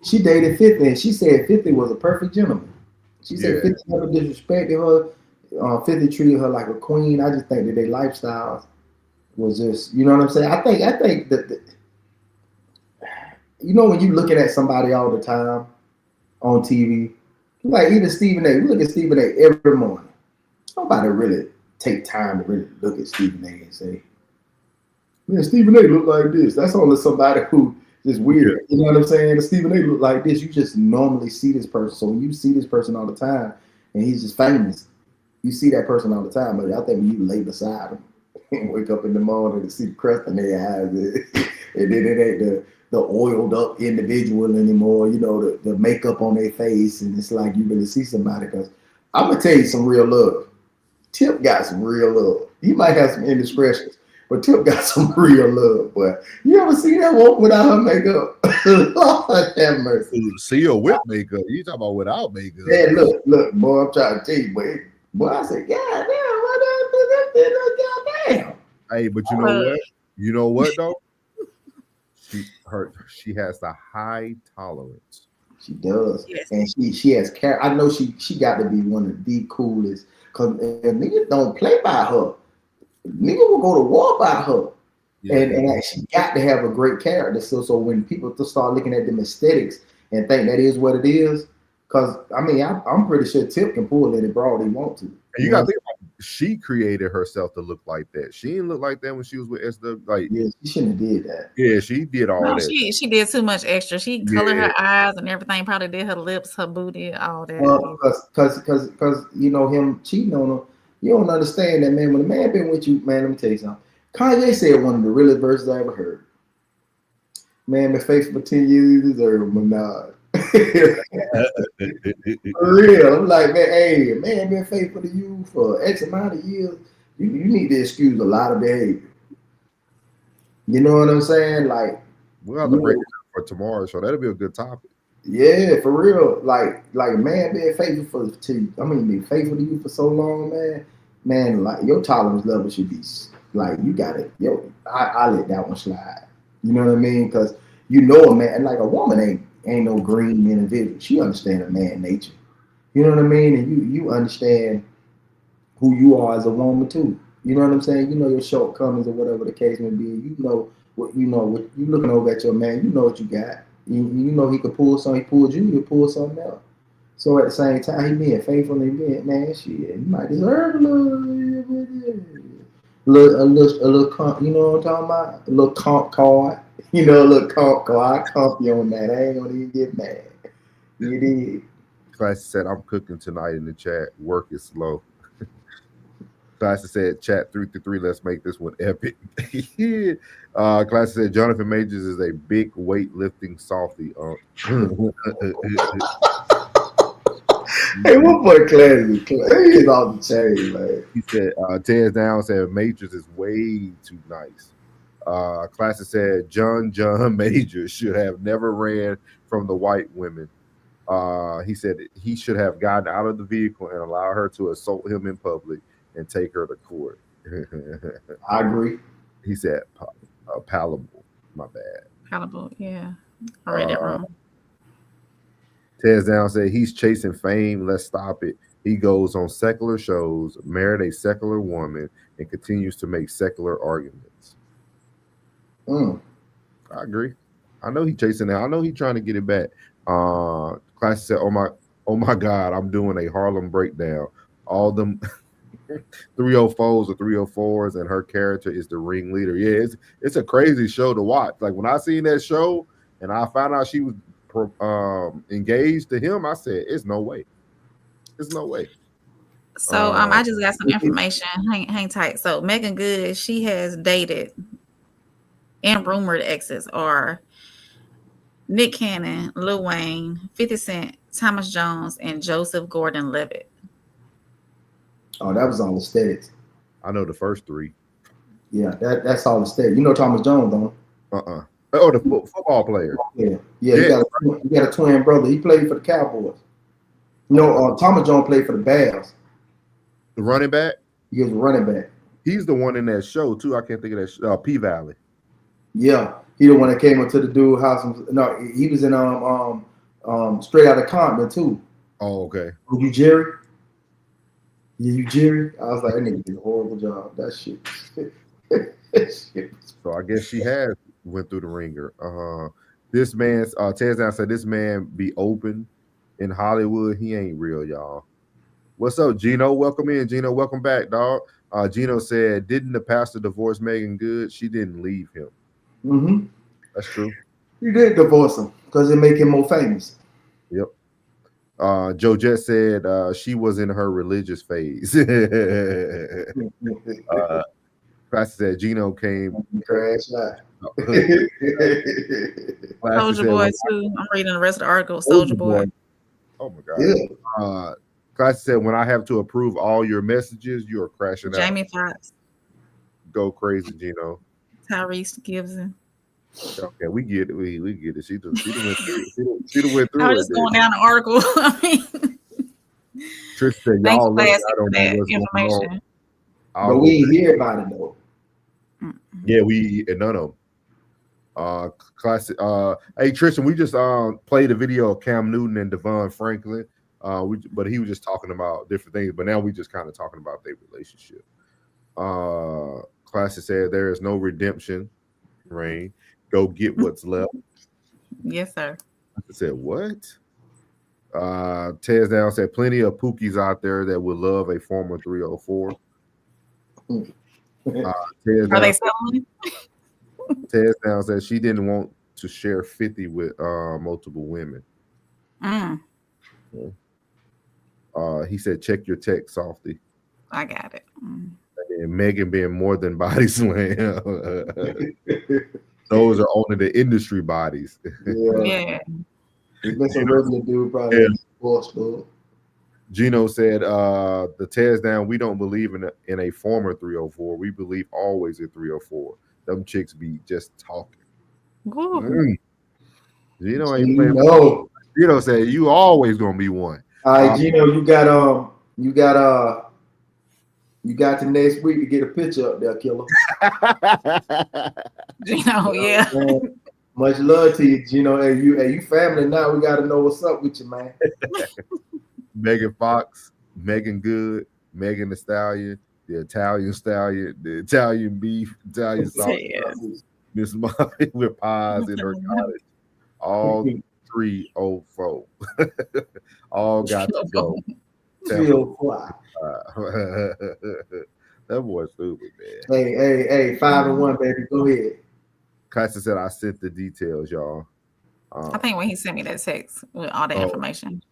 She dated 50, and she said 50 was a perfect gentleman. She said 50 never disrespected her. 50 treated her like a queen. I just think that their lifestyles was just, you know what I'm saying? I think that when you looking at somebody all the time on TV, like even Stephen A. We look at Stephen A. every morning. Nobody really take time to really look at Stephen A. and say, man, Stephen A. look like this. That's only somebody who is weird. You know what I'm saying? Stephen A. look like this. You just normally see this person. So when you see this person all the time and he's just famous, you see that person all the time. But I think when you lay beside him and wake up in the morning to see the crust in their eyes, and then it ain't the oiled up individual anymore, the makeup on their face, and it's like you really see somebody. Because I'm gonna tell you some real love. Tip got some real love. He might have some indiscretions, but Tip got some real love. But you ever see that woman without her makeup? Lord have mercy. See her with makeup. You talking about without makeup? Yeah, look, boy, I'm trying to tell you, boy, I said, God damn, Hey, but you know what? You know what though? She has the high tolerance. She does, Yes. and she has care. I know she got to be one of the coolest. Cause niggas don't play by her. Nigga will go to war by her. Yeah. And she got to have a great character. So when people start looking at them aesthetics and think that is what it is, because I mean I'm pretty sure Tip can pull it abroad he want to. And you gotta think about it, she created herself to look like that. She didn't look like that when she was with SW. Like, yeah, she shouldn't have did that. yeah, she did all No, that. she did too much extra. She colored her eyes and everything. Probably did her lips, her booty, all that. Because you know him cheating on her. You don't understand that, man. When a man been with you, man, let me tell you something. Kanye said one of the realest verses I ever heard. Man, been faithful for 10 years, you deserve a Minaj. For real. I'm like, man, hey, man been faithful to you for X amount of years. You need to excuse a lot of behavior. You know what I'm saying? Like, we'll have to break it down for tomorrow, so that'll be a good topic. Yeah, for real. Like a man being faithful being faithful to you for so long, man, like your tolerance level should be like you got it. I let that one slide. You know what I mean? Because you know a man, like a woman ain't no green individual. She understands a man nature. You know what I mean? And you understand who you are as a woman too. You know what I'm saying? You know your shortcomings or whatever the case may be. You know what you looking over at your man. You know what you got. You know he could pull something. He pulled you. He'll pull something else. So at the same time, he being faithful and being man, shit, you might deserve a little, you know what I'm talking about? A little comp card. You know, a little comp card. I comp you on that. I ain't gonna even get mad. You did. Classy said, I'm cooking tonight in the chat. Work is slow. Classy said, chat 333, let's make this one epic. Classy said, Jonathan Majors is a big weightlifting softie. Hey, what boy Classy? He is off the chain, man. He said, Tez Down said, Majors is way too nice. Classy said, John Majors should have never ran from the white women. He said he should have gotten out of the vehicle and allow her to assault him in public and take her to court. I agree. He said palatable. My bad. Palatable, yeah. I read it wrong. Tez Down said he's chasing fame. Let's stop it. He goes on secular shows, married a secular woman, and continues to make secular arguments. I agree. I know he's chasing that. I know he's trying to get it back. Classy said, oh my God, I'm doing a Harlem breakdown. All them 304s or 304s, and her character is the ringleader. Yeah, it's a crazy show to watch. Like when I seen that show and I found out she was engaged to him, I said, "It's no way. It's no way." So I just got some information. Hang tight. So Megan Good, she has dated and rumored exes are Nick Cannon, Lil Wayne, 50 Cent, Thomas Jones, and Joseph Gordon-Levitt. Oh, that was all aesthetics. I know the first three. Yeah, that's all aesthetics. You know Thomas Jones, don't you? Oh, the football player. Yeah. He got a twin brother. He played for the Cowboys. No, Thomas Jones played for the Bears. The running back? He was a running back. He's the one in that show, too. I can't think of that. P-Valley. Yeah. He the one that came up to the dude's house. No, he was in Straight Outta Compton, too. Oh, okay. Were you Jerry? Yeah, you Jerry? I was like, that nigga did a horrible job. That shit. So I guess she has went through the ringer. This man's Tez Down said this man be open in Hollywood. He ain't real, y'all. What's up, Gino? Welcome in, Gino. Welcome back, dog. Gino said, didn't the pastor divorce Megan Good? She didn't leave him. Mm-hmm. That's true. He did divorce him because it make him more famous. Yep. Joe Jett said she was in her religious phase. Pastor said Gino came. Crash out. Soldier Boy too. I'm reading the rest of the article. Soldier Boy. Oh my God. Yeah. Class said, when I have to approve all your messages, you are crashing out. Jamie Foxx. Go crazy, Gino. Tyrese Gibson. Okay, we get it. We get it. She went through I was just going down the article. I mean, Trish said, thanks y'all for I asking don't for that know what's going information. on. But we ain't hear about it though. Yeah, we eat none of them. Classic. Hey Tristan, we just played a video of Cam Newton and Devon Franklin. But he was just talking about different things. But now we just kind of talking about their relationship. Classic said there is no redemption. Rain, go get what's left. Yes, sir. I said what? Tez Down said plenty of Pookies out there that would love a former 304. Are they selling? Tez Down said she didn't want to share 50 with multiple women. He said check your text, Softy. I got it. And Megan being more than body slam. Those are only the industry bodies. Yeah. That's a regular dude, probably. Yeah. Sports school. Gino said, the Tez Down, we don't believe in a former 304. We believe always in 304. Them chicks be just talking. Gino ain't playing. No. Gino said, you always gonna be one. All right, Gino, you got to next week to get a picture up there, killer. Gino, yeah. Much love to you, Gino. Hey, you family now. We got to know what's up with you, man. Megan Fox, Megan Good, Megan the Stallion, the Italian Stallion, the Italian Beef, Italian Sausage, Miss Molly with pies in her cottage. All 304. All got to go. That boy's stupid, man. Hey, 5-1, baby. Go ahead. Kaiser said I sent the details, y'all. I think when he sent me that text with all the information.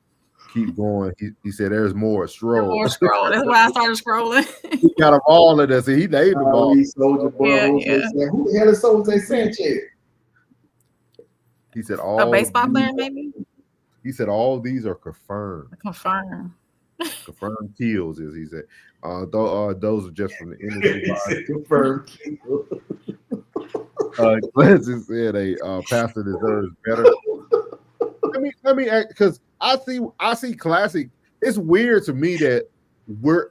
Keep going. He said there's more. Scroll. More scroll. That's why I started scrolling. He got them all of this. He named them all. Soldier Boy. Yeah. Who the hell is Jose Sanchez? He said all a baseball player, maybe. He said all these are confirmed. Confirmed kills, as he said. Those are just from the industry. Confirmed kills. Clancy said a pastor deserves better. Let me because I see Classic. It's weird to me that we're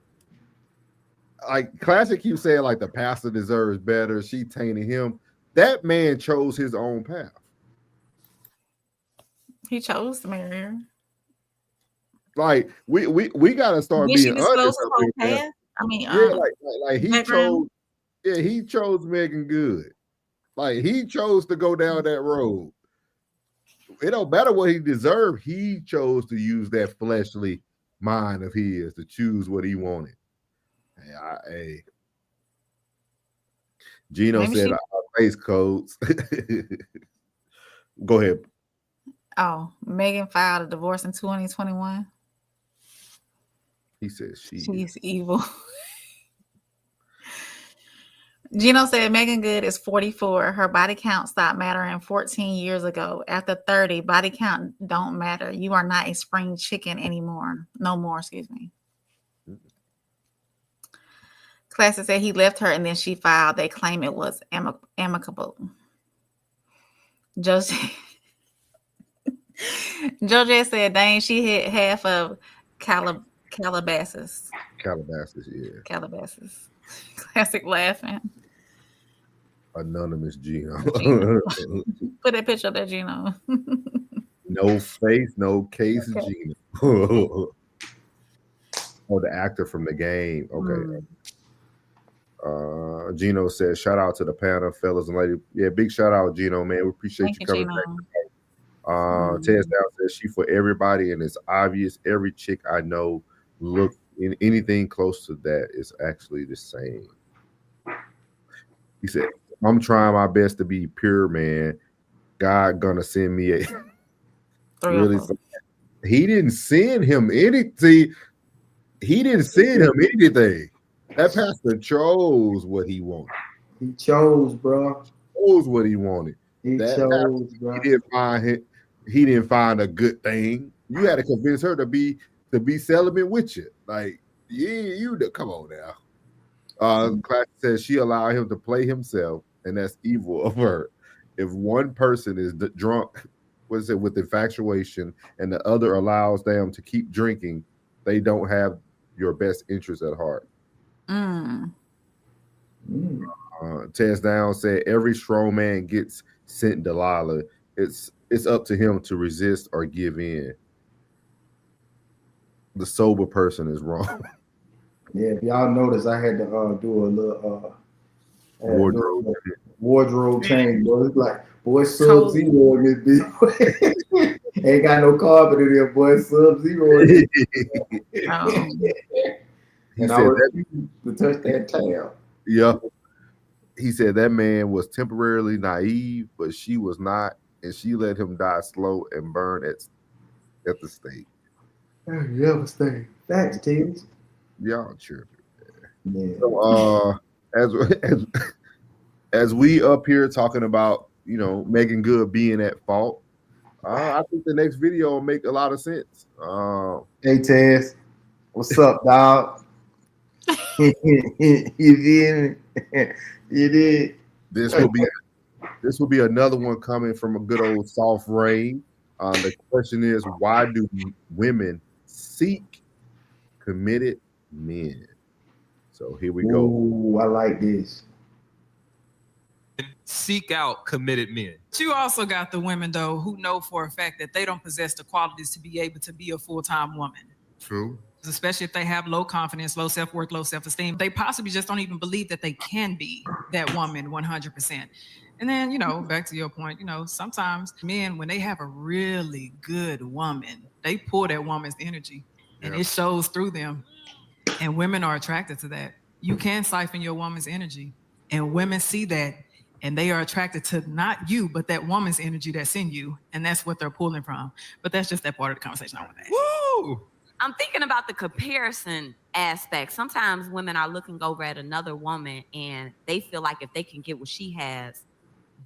like Classic keeps saying like the pastor deserves better. She tainted him. That man chose his own path. He chose to marry her. Like we gotta start being honest. I mean, yeah, like he chose. Yeah, he chose Megan Good. Like he chose to go down that road. It don't matter what he deserved. He chose to use that fleshly mind of his to choose what he wanted. Hey, Gino said face codes. Go ahead. Oh, Megan filed a divorce in 2021. He says she's evil. Gino said Megan Good is 44. Her body count stopped mattering 14 years ago. After 30, body count don't matter. You are not a spring chicken anymore. No more, excuse me. Classic said he left her and then she filed. They claim it was amicable. Josie said, dang, she hit half of Calabasas. Calabasas, yeah. Calabasas. Classic laughing. Anonymous Gino. Put that picture up there, Gino. No face, no case, okay. Gino. Oh, the actor from the game. Okay. Gino says, shout out to the panel, fellas and ladies. Yeah, big shout out, Gino, man. We appreciate you coming back. Tez Down says, she for everybody, and it's obvious every chick I know look in anything close to that is actually the same. He said, I'm trying my best to be pure, man. God gonna send me a really. He didn't send him anything. He didn't send him anything. That pastor chose what he wanted. He chose, bro. Chose what he wanted. He chose, bro. He didn't find a good thing. You had to convince her to be celibate with you. Like, you come on now. Class says she allowed him to play himself, and that's evil of her. If one person is drunk, with infatuation, and the other allows them to keep drinking, they don't have your best interest at heart. Tess Down said every strong man gets sent Delilah. It's up to him to resist or give in. The sober person is wrong. Yeah, if y'all notice, I had to do a little Wardrobe. change. Boy, it's like boy Sub Cold. Zero in this bitch. Ain't got no carpet in there, boy. Sub Zero. He And I said was that, to touch that tail. yeah. He said that man was temporarily naive, but she was not, and she let him die slow and burn at the stake. Yeah, stay. Facts, Tibbs. Y'all tripping. Yeah. So, as we up here talking about, Megan Good being at fault, I think the next video will make a lot of sense. Hey, Tess. What's up, dog? You did. You did. This will be another one coming from a good old soft rain. The question is, why do women seek committed men? So here we go. Ooh, I like this. Seek out committed men. You also got the women, though, who know for a fact that they don't possess the qualities to be able to be a full-time woman. True. Especially if they have low confidence, low self-worth, low self-esteem. They possibly just don't even believe that they can be that woman 100%. And then, back to your point, sometimes men, when they have a really good woman, they pull that woman's energy and it shows through them. And women are attracted to that. You can siphon your woman's energy, and women see that, and they are attracted to not you, but that woman's energy that's in you, and that's what they're pulling from. But that's just that part of the conversation I want to have. Woo! I'm thinking about the comparison aspect. Sometimes women are looking over at another woman and they feel like if they can get what she has,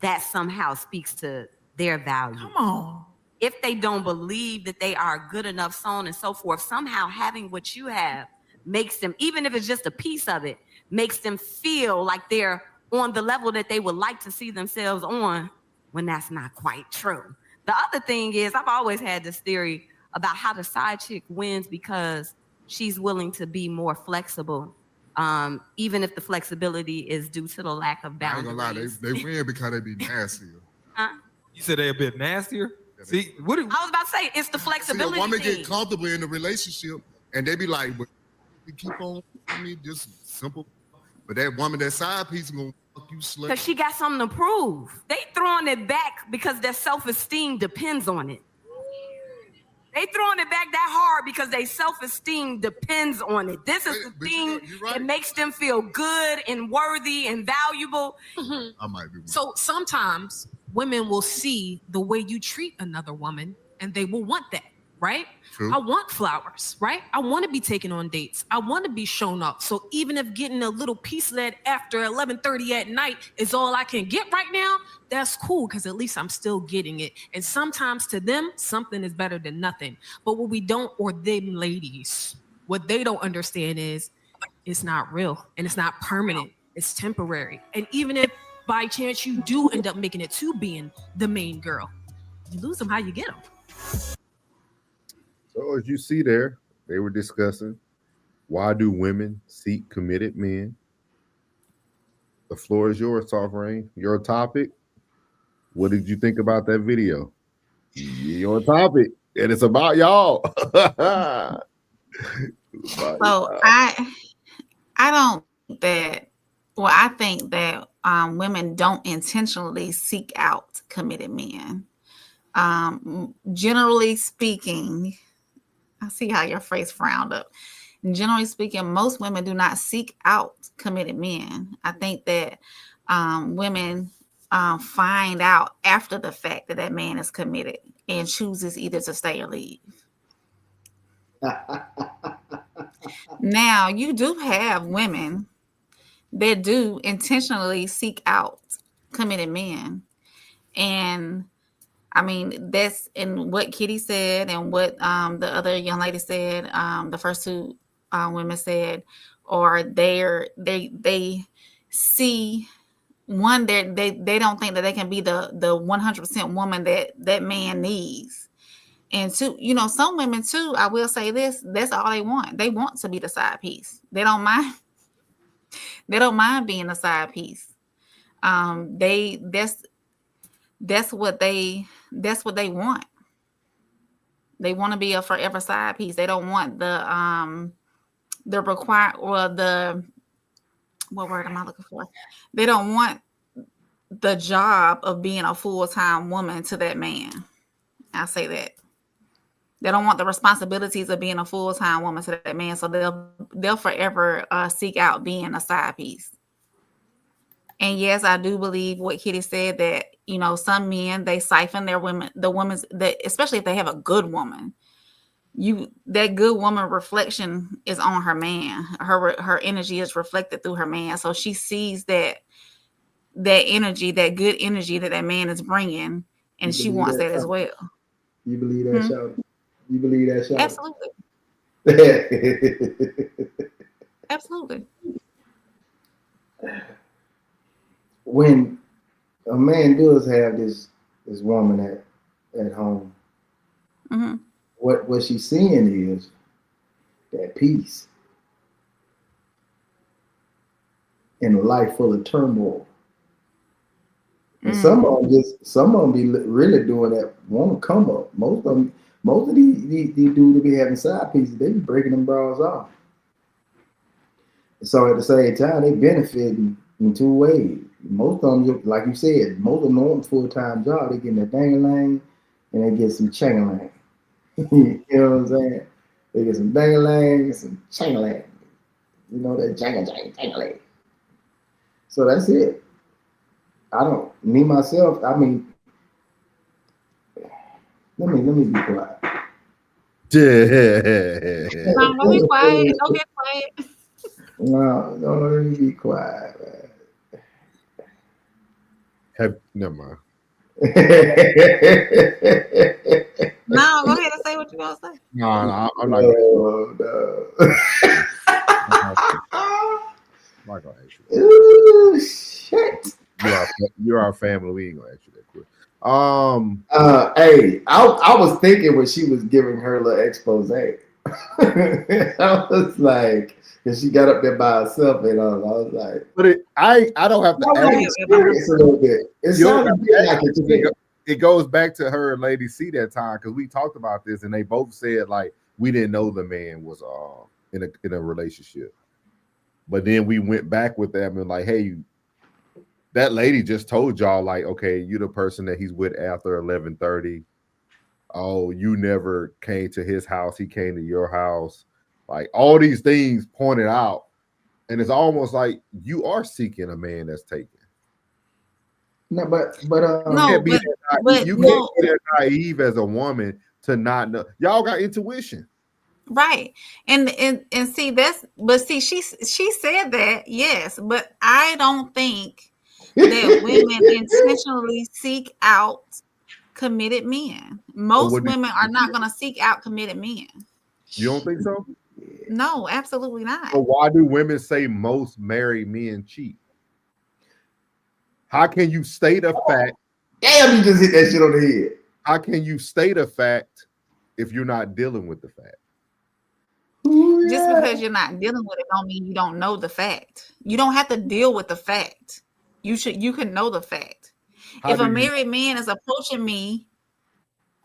that somehow speaks to their value. Come on. If they don't believe that they are good enough, so on and so forth, somehow having what you have makes them, even if it's just a piece of it, makes them feel like they're on the level that they would like to see themselves on, when that's not quite true. The other thing is, I've always had this theory about how the side chick wins because she's willing to be more flexible, even if the flexibility is due to the lack of I ain't boundaries. gonna lie, they win because they be nastier. You said they a bit nastier? See, what? I was about to say, it's the See, flexibility a woman thing. get comfortable in the relationship and they be like, but you keep on, just simple. But that woman, that side piece is gonna fuck you slut. Because she got something to prove. They throwing it back because their self-esteem depends on it. They throwing it back that hard because their self-esteem depends on it. This is the thing that makes them feel good and worthy and valuable. I might be. So sometimes women will see the way you treat another woman and they will want that, right? True. I want flowers, right? I want to be taken on dates. I want to be shown up. So even if getting a little piece of that after 11:30 at night is all I can get right now, that's cool because at least I'm still getting it. And sometimes to them, something is better than nothing. But what we don't, or them ladies, what they don't understand is it's not real and it's not permanent. It's temporary. And even if by chance you do end up making it to being the main girl, you lose them how you get them. So as you see there, they were discussing, why do women seek committed men? The floor is yours, Soft Rain. Your topic. What did you think about that video? Your topic. And it's about y'all. So I don't think that, well, I think that women don't intentionally seek out committed men. Generally speaking, I see how your face frowned up. Generally speaking, most women do not seek out committed men. I think that women find out after the fact that that man is committed and chooses either to stay or leave. Now, you do have women that do intentionally seek out committed men. And I mean, that's in what Kitty said and what the other young lady said, the first two women said, or they see one that they don't think that they can be the 100% woman that man needs. And two, some women too, I will say this, that's all they want. They want to be the side piece. They don't mind being a side piece. They that's what they want. They want to be a forever side piece. They don't want the require or the, what word am I looking for? They don't want the job of being a full-time woman to that man. I'll say that. They don't want the responsibilities of being a full-time woman to that man. So they'll forever seek out being a side piece. And yes, I do believe what Kitty said, that, you know, some men, they siphon their women, especially if they have a good woman. That good woman reflection is on her man. Her energy is reflected through her man. So she sees that energy, that good energy that man is bringing, and she wants that as well. You believe that, Shawty? You believe that, Shawty? Absolutely. Absolutely. When a man does have this woman at home, what she's seeing is that peace in a life full of turmoil. And some of them be really doing that, want to come up. Most of these dudes be having side pieces, they be breaking them bras off. So at the same time, they benefiting in two ways. Most of them, like you said, most of them want full-time job. They getting a dang-a-lang and they get some chang-a-lang. You know what I'm saying? They get some dang-a-lang and some chang-a-lang. You know, that chang-a-lang. So that's it. Me myself, I mean, let me be quiet. No, don't be quiet. Don't get quiet. No, let me be quiet, man. Never mind. No, go ahead and say what you're gonna say. No, I'm not. I'm not gonna ask you. Ooh, shit. You are our family. We ain't gonna ask you that quick. Hey, I was thinking when she was giving her little expose. I was like, because she got up there by herself, and I was like, but I don't have to ask a little bit. It goes back to her and Lady C that time, because we talked about this, and they both said like we didn't know the man was in a relationship, but then we went back with them and like, hey, that lady just told y'all like, okay, you the person that he's with after 11:30. Oh, you never came to his house, he came to your house. Like all these things pointed out, and it's almost like you are seeking a man that's taken. No, but you can't be that naive as a woman to not know. Y'all got intuition, right? And see she said that, yes, but I don't think that women intentionally seek out committed men. Most women are not going to seek out committed men. You don't think so? No, absolutely not. So why do women say most married men cheat? How can you state a fact? Damn, you just hit that shit on the head. How can you state a fact if you're not dealing with the fact? Just because you're not dealing with it don't mean you don't know the fact. You don't have to deal with the fact. You can know the fact. If a married man is approaching me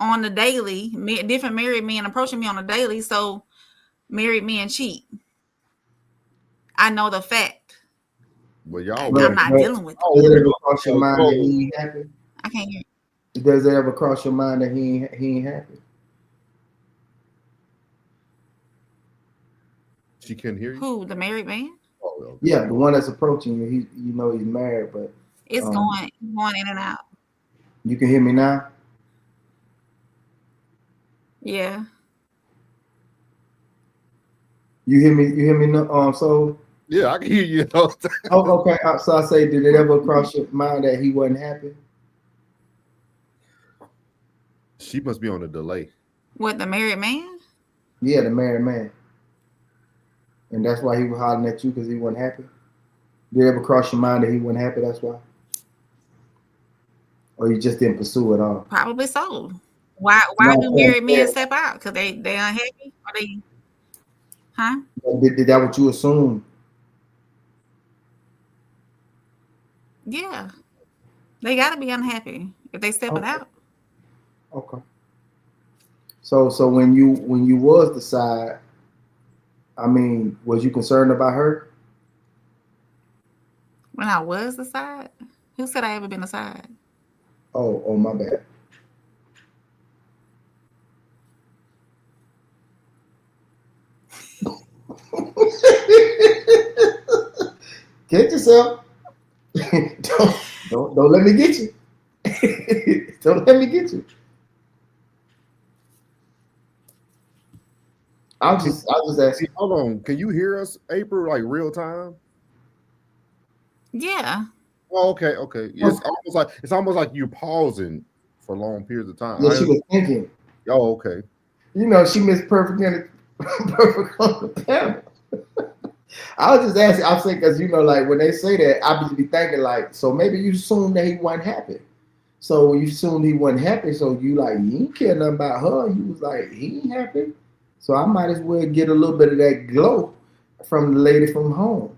on the daily, different married men approaching me on the daily, so married men cheat. I know the fact. Well, y'all, I'm not dealing with it. Does it ever cross your mind that he ain't happy? I can't hear you. Does it ever cross your mind that he ain't happy? She couldn't hear you. Who? The married man? Oh, okay. Yeah, the one that's approaching you. He's married, but it's going in and out. You can hear me now? Yeah. You hear me? You hear me? So yeah, I can hear you. Oh, okay. So I say, did it ever cross your mind that he wasn't happy? She must be on a delay. What, the married man? Yeah, the married man. And that's why he was hollering at you, because he wasn't happy? Did it ever cross your mind that he wasn't happy? That's why? Or you just didn't pursue it all? Probably so. Why do married men step out? Because they unhappy? Or they, huh? Did that what you assume? Yeah, they got to be unhappy if they step it Okay. out. Okay. So when you was the side, I mean, was you concerned about her? When I was the side, who said I ever been a side? Oh, my bad. Get yourself. don't let me get you. Don't let me get you. I'll just ask. Hold on, can you hear us, April, like real time? Yeah. Oh, okay. It's almost like you pausing for long periods of time. Yeah, she was thinking. Oh, okay. You know, she missed perfect on the panel. I was just asking. I'm saying because like when they say that, I be thinking like, so maybe you assumed that he wasn't happy. So when you assumed he wasn't happy, so you like you didn't care nothing about her. You was like he ain't happy. So I might as well get a little bit of that glow from the lady from home.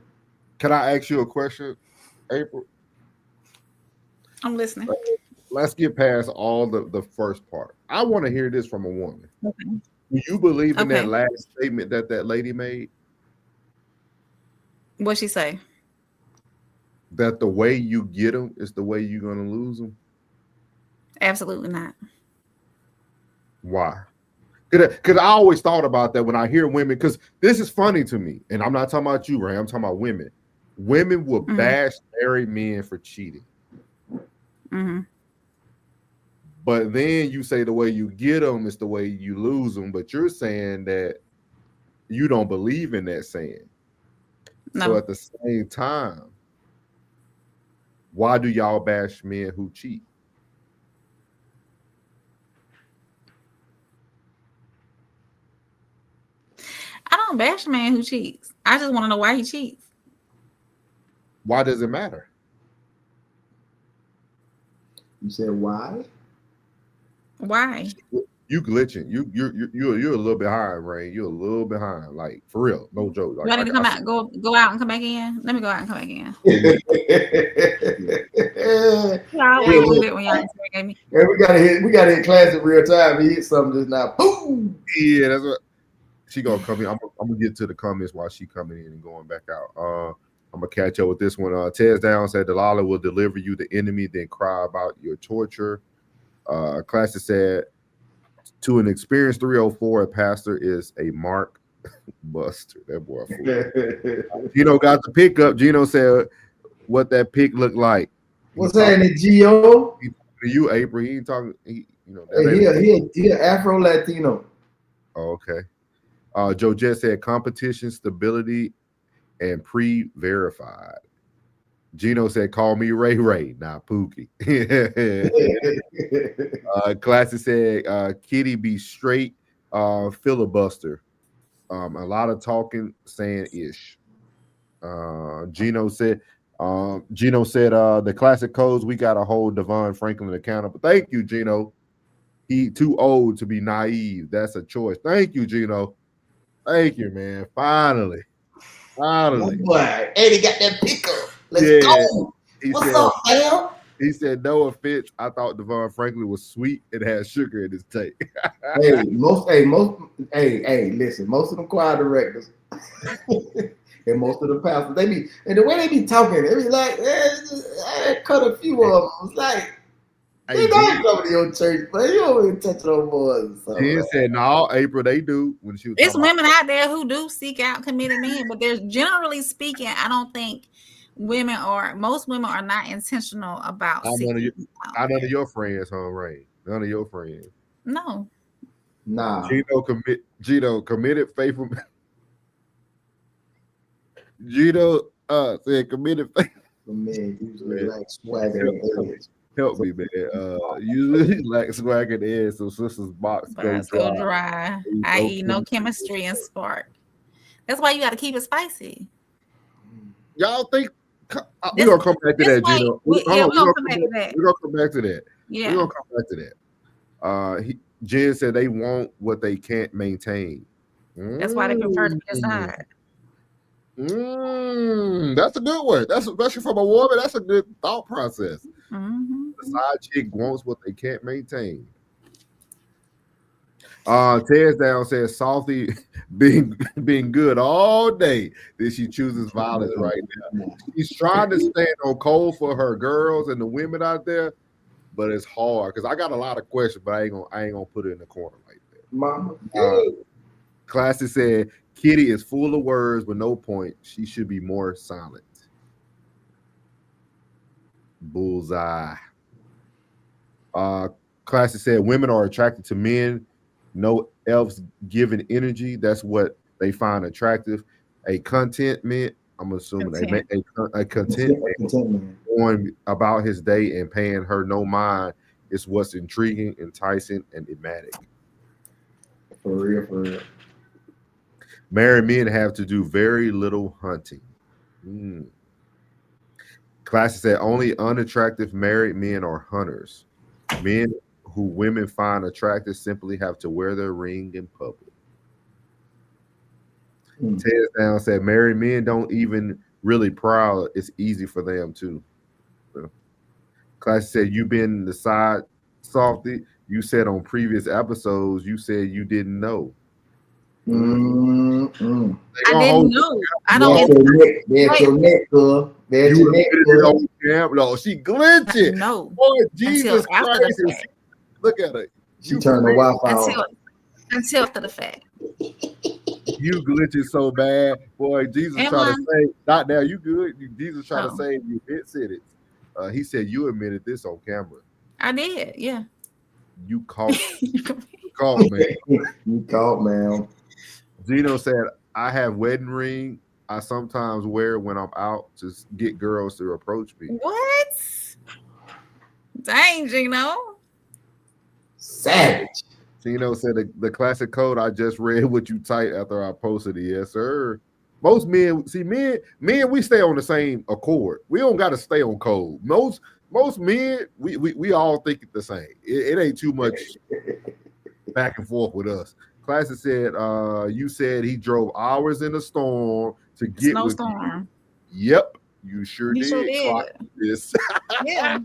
Can I ask you a question, April? I'm listening. Let's get past all the first part. I want to hear this from a woman. Okay. Do you believe in Okay. that last statement that lady made? What'd she say? That the way you get them is the way you're going to lose them? Absolutely not. Why? Because I always thought about that when I hear women, because this is funny to me, and I'm not talking about you, Ray, I'm talking about women. Women will bash married men for cheating. Mm-hmm. But then you say the way you get them is the way you lose them, but you're saying that you don't believe in that saying. No. So at the same time, why do y'all bash men who cheat? I don't bash a man who cheats. I just want to know why he cheats. Why does it matter? You said why? Why? You glitching. You're a little behind, Ray. You're a little behind. Like for real. No joke. Like, Do I need to come out, go out and come back in? Let me go out and come back in. I always do that when y'all interrogate me. Yeah, we gotta hit class in real time. He hit something just now. Boom! Yeah, that's what she gonna come in. I'm gonna get to the comments while she coming in and going back out. I'm gonna catch up with this one. Tez Down said Delilah will deliver you the enemy, then cry about your torture. Classic said to an experienced 304, a pastor is a mark buster. That boy. Gino got the pickup. Gino said what that pick looked like. What's happening, Gio? You, April. He ain't talking. He an Afro Latino. Oh, okay. Joe Jett said competition, stability, and pre-verified. Gino said, call me Ray Ray, not Pookie. Classic said, Kitty be straight, filibuster. A lot of talking, saying ish. Gino said, the classic codes, we got to hold Devon Franklin accountable. Thank you, Gino. He too old to be naive. That's a choice. Thank you, Gino. Thank you, man. Finally. Boy, Eddie got that pickup. Let's go. What's up, fam? He said, no offense. I thought Devon Franklin was sweet and had sugar in his tape. Listen, most of them choir directors and most of the pastors, they be, and the way they be talking, they be like, I cut a few of them. It's like, they don't come to your church, but you don't even touch those boys. He said, no, April, they do. When she was It's women out there who do seek out committed men, but there's generally speaking, I don't think most women are not intentional about seeking out. None of your friends, huh, Ray? None of your friends. No. Nah. Gino committed faithful. Gino said committed faithful. Man, usually like swagger and edge. Help me, man. Usually like swag and edge, so sister's box go dry. I.e., no chemistry and spark. That's why you got to keep it spicy. Y'all think we're gonna come back to that, Gino? We're gonna come back to that. We're gonna come back to that. Yeah, we're gonna come back to that. Jen said they want what they can't maintain. That's why they prefer to be aside. That's a good one. That's especially from a woman. That's a good thought process. Mhm. The side chick wants what they can't maintain. Ted's down says Salty being good all day. Then she chooses violence right now. She's trying to stand on cold for her girls and the women out there, but it's hard because I got a lot of questions, but I ain't gonna put it in the corner like that. Mama. Classy said Kitty is full of words with no point. She should be more silent. Bullseye. Classy said women are attracted to men. No else given energy. That's what they find attractive. A contentment. I'm assuming a content man going about his day and paying her no mind is what's intriguing, enticing, and enigmatic. For real. Married men have to do very little hunting. Classy said only unattractive married men are hunters. Men who women find attractive simply have to wear their ring in public. Ted Down said married men don't even really prowl. It's easy for them too. Classy said you've been the side Salty. You said on previous episodes, you said you didn't know. I didn't know. I don't. There's your neck, girl. There's your neck, girl. No, she glitching. No. Boy, Jesus Christ. Look at her. She turned the Wi-Fi on. Until after the fact. You glitching so bad. Boy, Jesus trying to say, not now, you good. Jesus trying to save you. It said it. He said you admitted this on camera. I did, yeah. You caught. Caught, man. You caught, man. Gino said, I have wedding ring. I sometimes wear it when I'm out to get girls to approach me. What? Dang, Gino. Savage. Gino said the classic code. I just read what you typed after I posted it. Yes, sir. Most men, see, men, we stay on the same accord. We don't got to stay on code. Most men, we all think it the same. It ain't too much back and forth with us. Classic said, you said he drove hours in a storm to get snowstorm. Yep, you sure did. Sure did. This. Yeah.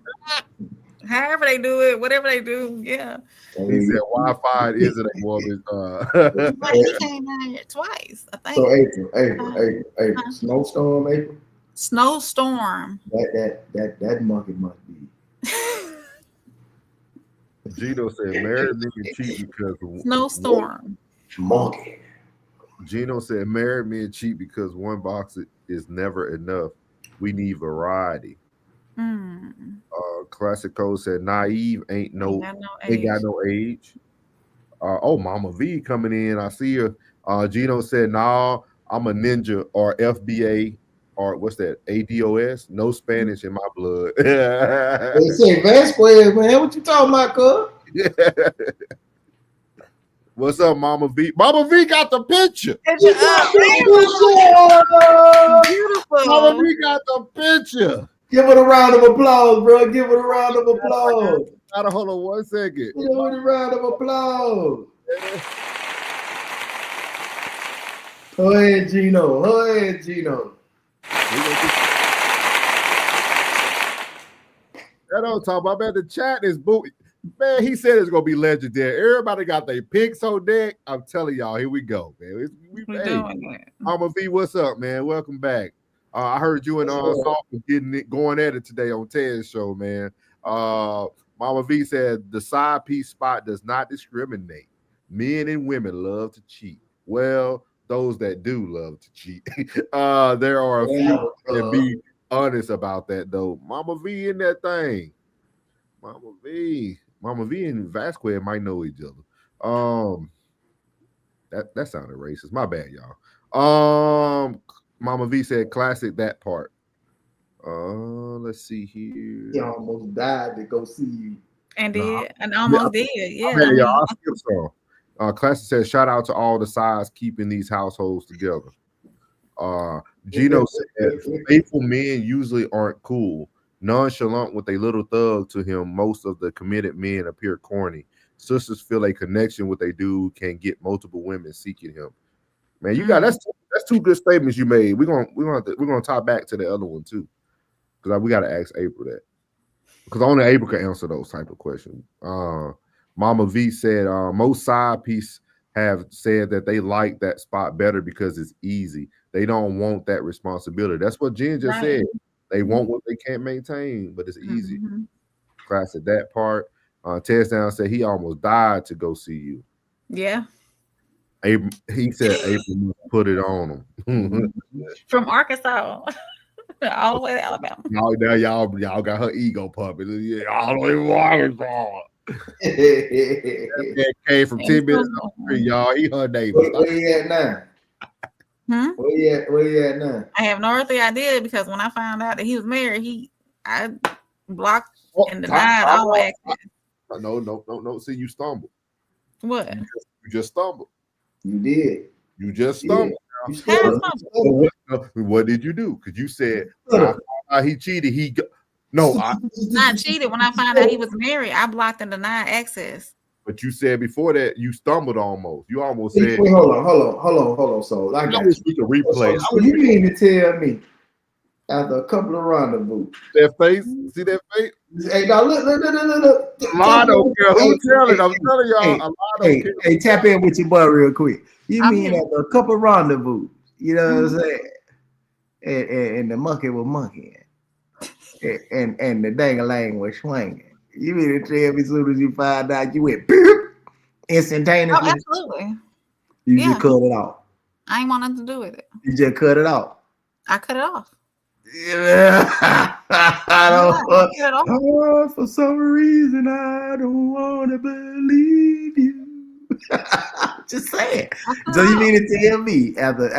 However they do it, whatever they do, yeah. He said Wi-Fi isn't a woman. He came down here twice, I think. So April. Snowstorm, April. Snowstorm. That monkey must be. Gino said married men cheat because snowstorm. Monkey. Gino said married men cheat because one box is never enough. We need variety. Classic Code said naive ain't got no age. Mama V coming in. I see her. Gino said, "Nah, I'm a ninja or FBA or what's that? ADOS. No Spanish in my blood." They say Vasquez, man. What you talking about, cuz? What's up, Mama V? Mama V got the picture. Beautiful. Mama V got the picture. Give it a round of applause, bro. Give it a round of applause. Gotta hold on 1 second. Give it a round of applause. Go ahead, Gino. That don't talk about, man. The chat is booty. Man, he said it's gonna be legendary. Everybody got their picks on deck. I'm telling y'all, here we go, man. We're doing it. Mama V, what's up, man? Welcome back. I heard you and Salt was going at it today on Ted's show, man. Mama V said the side piece spot does not discriminate. Men and women love to cheat. Well, those that do love to cheat. There are a few that be honest about that, though. Mama V in that thing. Mama V and Vasquez might know each other. That sounded racist. My bad, y'all. Mama V said classic that part. Let's see here. He almost died to go see you. And did. And almost did. Yeah. Man, y'all, I skip some. Classic says shout out to all the sides keeping these households together. Gino said faithful men usually aren't cool. Nonchalant with a little thug to him, most of the committed men appear corny. Sisters feel a connection with a dude can get multiple women seeking him. Man, you got that's two good statements you made. We're gonna tie back to the other one too, because we gotta ask April that, because only April can answer those type of questions. Mama V said most side piece have said that they like that spot better because it's easy. They don't want that responsibility. That's what Jen just said. They want what they can't maintain, but it's easy. Class at that part. Tez Down said he almost died to go see you. Yeah. He said April put it on him. From Arkansas all the way to Alabama. Now y'all got her ego puppet. Yeah, all the way to Arkansas. That came from 10 minutes up the street, y'all. He her neighbor. Where you at now? Where you at now? I have no earthly idea, because when I found out that he was married, I blocked and denied all access. No. See, you stumbled. What? You just stumbled. You did. You just stumbled. What did you do? Because you said he cheated. Not cheated. When I found out he was married, I blocked and denied access. But you said before that you stumbled almost. You almost said. Wait, hold on. So I got we can replay. So you mean to tell me after a couple of rendezvous? That face? See that face? Hey, now look. I don't care who telling. I'm telling y'all. Hey, tap in with your boy real quick. You mean after a couple of rendezvous? You know what I'm saying? And the monkey was monkeying. And the dang-a-lang was swinging. You mean to tell me as soon as you find out you went instantaneously? Oh, absolutely. You just cut it off. I ain't want nothing to do with it. You just cut it off. I cut it off. Yeah. For some reason I don't want to believe you. Just saying. So you mean to tell me after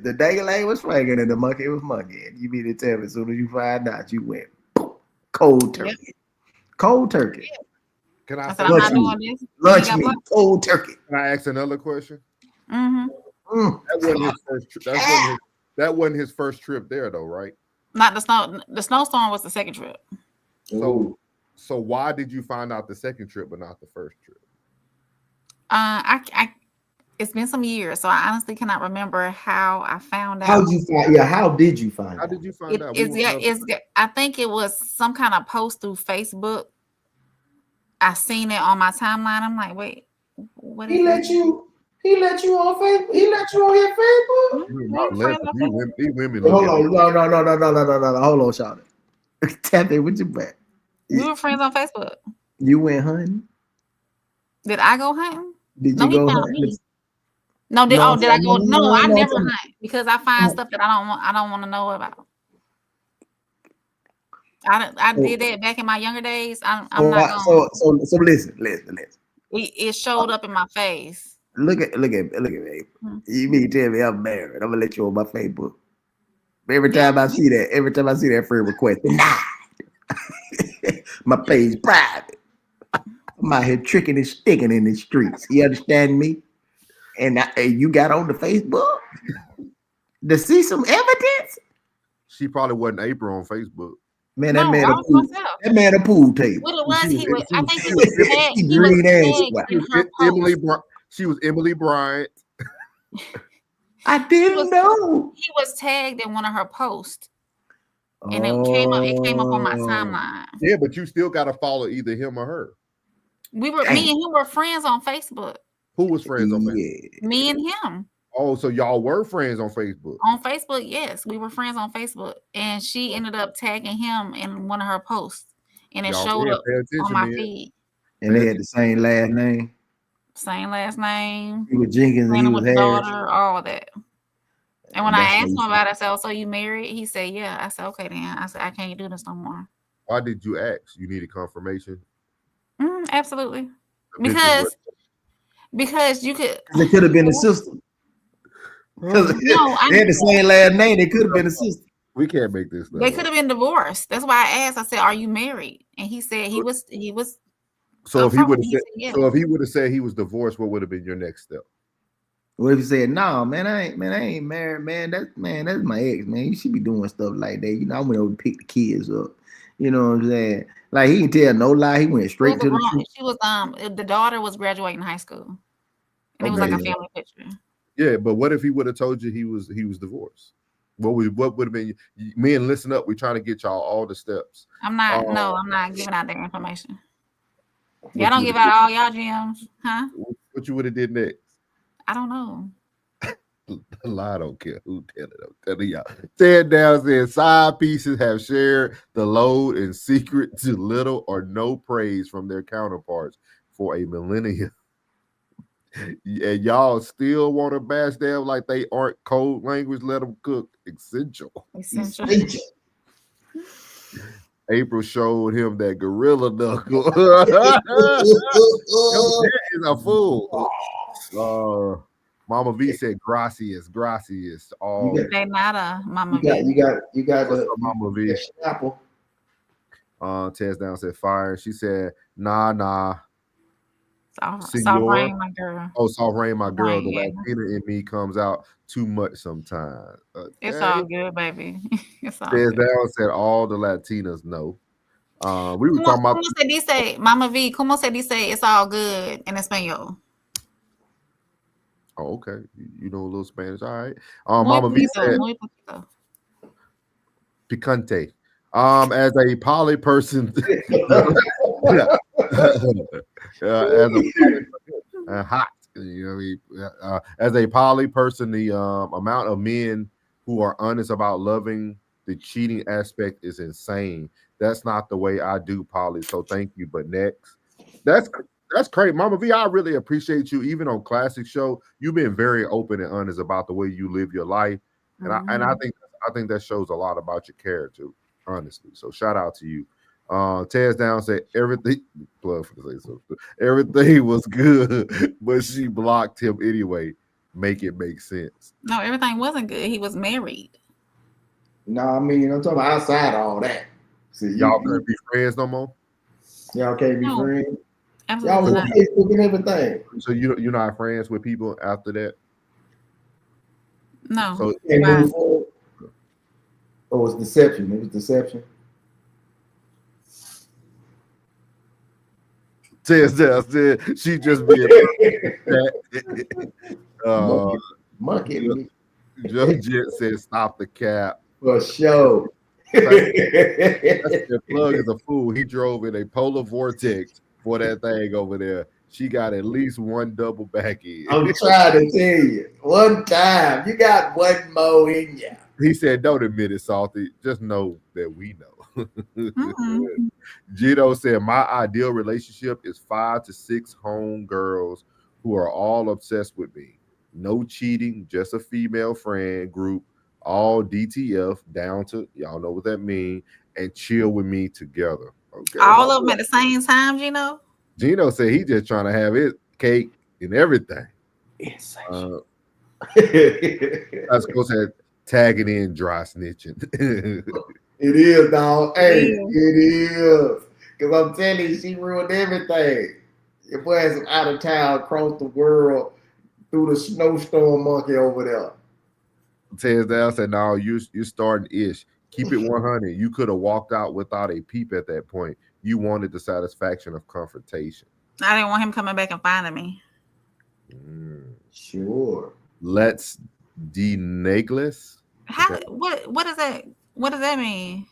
the dang-a-lang was swinging and the monkey was monkeying, you mean to tell me as soon as you find out you went cold turkey? Yep. Cold turkey. Can I say lunch meat, cold turkey? Can I ask another question? Mm-hmm. That wasn't his first trip there though, right? Not the snow. The snowstorm was the second trip. So why did you find out the second trip but not the first trip? It's been some years, so I honestly cannot remember how I found out. How did you find out? How did you find out? I think it was some kind of post through Facebook. I seen it on my timeline. I'm like, wait, what is He let you on Facebook? He let you on your Facebook? These women. Hold on, no. Hold on, Charlotte. Tap in with your back. We were friends on Facebook. You went hunting? Did I go hunting? Did you go hunting? No, did I go? No, I never hunt because I find stuff that I don't want to know about. I did that back in my younger days. I'm not going. So listen. It showed up in my face. Look at me. You mean tell me I'm married? I'm gonna let you on my Facebook. Every time I see that friend request, my page private. I'm out here tricking and sticking in the streets. You understand me? And you got on the Facebook to see some evidence? She probably wasn't April on Facebook. Man, that man a pool table. What it was, I think he was tagged. She was Emily Bryant. I didn't know. He was tagged in one of her posts. And it came up on my timeline. Yeah, but you still gotta follow either him or her. Me and him were friends on Facebook. Who was friends on Facebook? Me and him. Oh, so y'all were friends on Facebook? On Facebook, yes. We were friends on Facebook. And she ended up tagging him in one of her posts. And it showed up on my feed. And they had the same last name? Same last name. He was Jenkins and he was Harris. Daughter, all of that. And when I asked him about it, I said, "Oh, so you married?" He said, "Yeah." I said, "Okay, then." I said, "I can't do this no more." Why did you ask? You needed confirmation? Absolutely. Because you could. It could have been a sister. They had the same last name. They could have been a sister. We can't make this. They could have been divorced. That's why I asked. I said, "Are you married?" And he said he was. So if he would have said he was divorced, what would have been your next step? What if you said, "No, man, I ain't married, man. That's my ex, man. You should be doing stuff like that." You know, I went over to pick the kids up. You know what I'm saying? Like he didn't tell no lie. He went straight to the truth. She was the daughter was graduating high school, and it was like a family picture. Yeah, but what if he would have told you he was divorced? What would have been? Men, listen up. We're trying to get y'all all the steps. I'm not. No, I'm not giving out their information. Y'all don't give out all y'all gems, huh? What you would have did next? I don't know. I don't care who tell it. I'm telling y'all. Ted Down says side pieces have shared the load in secret to little or no praise from their counterparts for a millennia. And y'all still want to bash them like they aren't code language. Let them cook. Essential. April showed him that gorilla knuckle. Your dad is a fool. Mama V said gracias. Oh, they not a Mama V. You got a Mama V. Apple. Tess Down said fire. She said nah. Soft rain, my girl. Oh, soft rain, my girl. Right, the yeah. Latina in me comes out too much sometimes. It's all good, baby. It's all Tess good. Down said all the Latinas know. We were talking about. ¿Cómo se dice, Mama V? ¿Cómo se dice it's all good in Espanol? Oh, okay. You know a little Spanish. All right. Mama V said picante. As a poly person, hot. You know what I mean? As a poly person, the amount of men who are honest about loving the cheating aspect is insane. That's not the way I do poly. So thank you. But next, that's great, Mama V. I really appreciate you. Even on Classic Show, you've been very open and honest about the way you live your life, and I think that shows a lot about your character, honestly. So shout out to you. Taz Down said everything was good, but she blocked him anyway. Make it make sense. No, everything wasn't good. He was married. No, I mean, I'm talking about outside of all that. See, y'all can't be friends no more. Y'all can't be friends. Absolutely y'all on Facebook and everything. So you're not friends with people after that? No. So oh, it's deception. It was deception. Tess said she just being monkey. Joe Jet said stop the cap. For sure. That plug is a fool. He drove in a polar vortex for that thing over there. She got at least one double back in. I'm trying to tell you. One time. You got one more in you. He said, don't admit it, Salty. Just know that we know. Gito said, my ideal relationship is 5 to 6 home girls who are all obsessed with me. No cheating, just a female friend group, all DTF, down to, y'all know what that means, and chill with me together. Okay. All of them at the same time, Gino? Gino said he just trying to have his cake and everything. Yes. That's supposed to tag it in dry snitching. It is, dog. Hey, it is. Because I'm telling you, she ruined everything. Your boy has some out of town across the world through the snowstorm monkey over there. Tez Down said, no, you're starting ish. Keep it 100. You could have walked out without a peep at that point. You wanted the satisfaction of confrontation. I didn't want him coming back and finding me. Sure. Let's deneglis. How? What is that? What does that mean?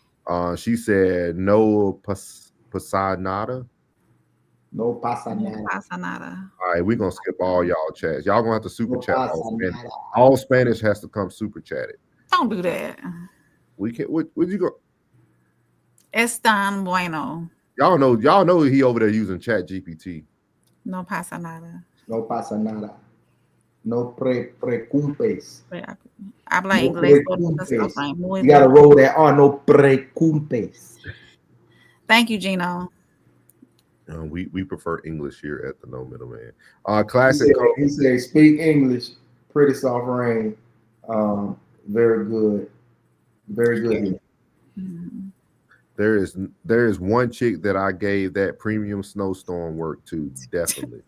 She said no pasanada. No pasanada. All right, we're gonna skip all y'all chats. Y'all gonna have to super chat all Spanish. All Spanish has to come super chatted. Don't do that. We can't. Where'd you go? Es tan bueno. Y'all know he over there using Chat GPT. No pasa nada. No pasa nada. No precumpes. Habla no inglés. You gotta roll that on. No precumpes. Thank you, Gino. We prefer English here at the No Middleman. Classic. He said, speak English. Pretty soft rain. Very good. Very good. Mm-hmm. There is one chick that I gave that premium snowstorm work to. Definitely.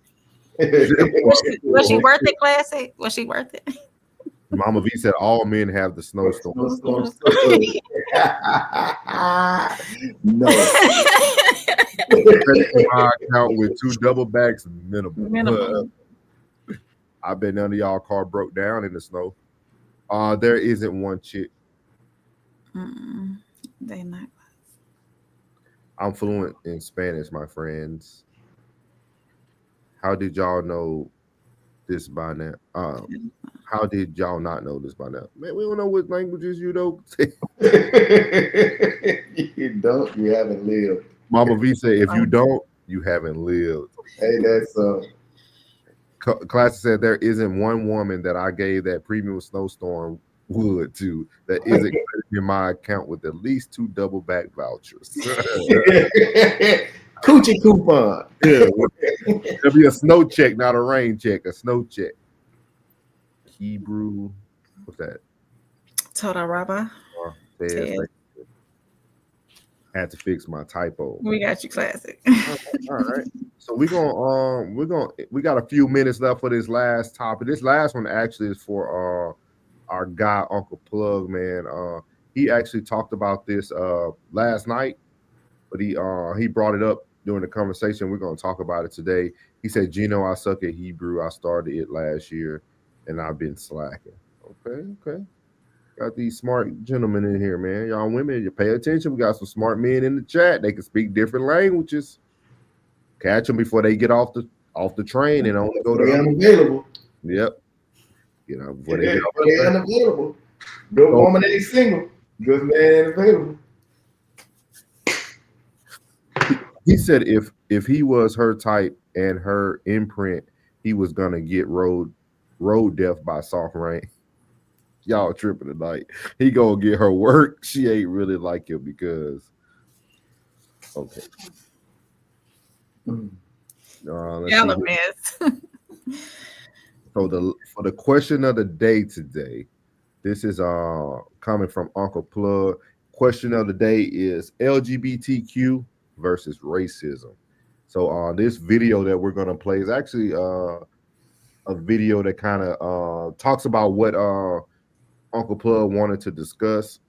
Was she worth it, Classic? Was she worth it? Mama V said all men have the snowstorm. No. My account with 2 double backs minimum. I bet none of y'all car broke down in the snow. There isn't one chick. They not. I'm fluent in Spanish, my friends. How did y'all know this by now? How did y'all not know this by now? Man, we don't know what languages you know. You don't, you haven't lived. Mama V said, if you don't, you haven't lived. Hey, that's Classic said there isn't one woman that I gave that premium snowstorm wood to that isn't crediting my account with at least 2 double back vouchers. Coochie coupon. Yeah, there'll be a snow check, not a rain check. A snow check. Hebrew, what's that? Toda Rabba. Had to fix my typo. We got you, Classic. All right. So we got a few minutes left for this last topic. This last one actually is for our guy Uncle Plug, man. He actually talked about this last night, but he brought it up during the conversation. We're going to talk about it today. He said, Gino, I suck at Hebrew. I started it last year and I've been slacking. Okay. Got these smart gentlemen in here, man. Y'all women, you pay attention. We got some smart men in the chat. They can speak different languages. Catch them before they get off the train and only go to unavailable. Yep. You know, before they Yeah, get off but they're unavailable. Good woman ain't single. Good man ain't available. He said if he was her type and her imprint, he was gonna get road death by soft rain. Y'all tripping tonight. He gonna get her work. She ain't really like him because okay. Y'all a mess. So for the question of the day today, this is coming from Uncle Plug. Question of the day is LGBTQ versus racism. So this video that we're gonna play is actually a video that kind of talks about what Uncle Plug wanted to discuss,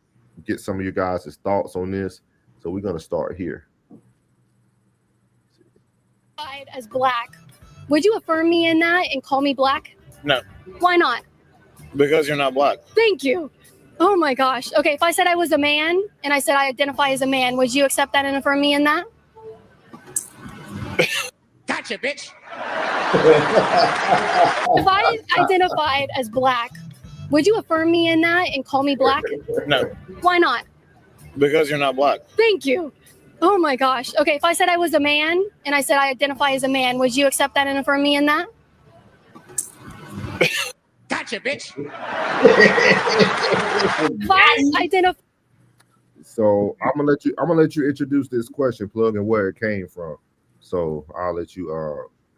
get some of you guys' thoughts on this. So we're gonna start here. As black, would you affirm me in that and call me black? No, Why not? because you're not black. Thank you. Oh my gosh. Okay, if I said I was a man and I said I identify as a man, would you accept that and affirm me in that? Gotcha, bitch. If I identified as black, would you affirm me in that and call me black? No, Why not? because you're not black. Thank you. Oh my gosh. Okay, if I said I was a man and I said I identify as a man, would you accept that and affirm me in that? Gotcha, bitch. If I identify. So I'm gonna let you introduce this question, Plug, and where it came from. So I'll let you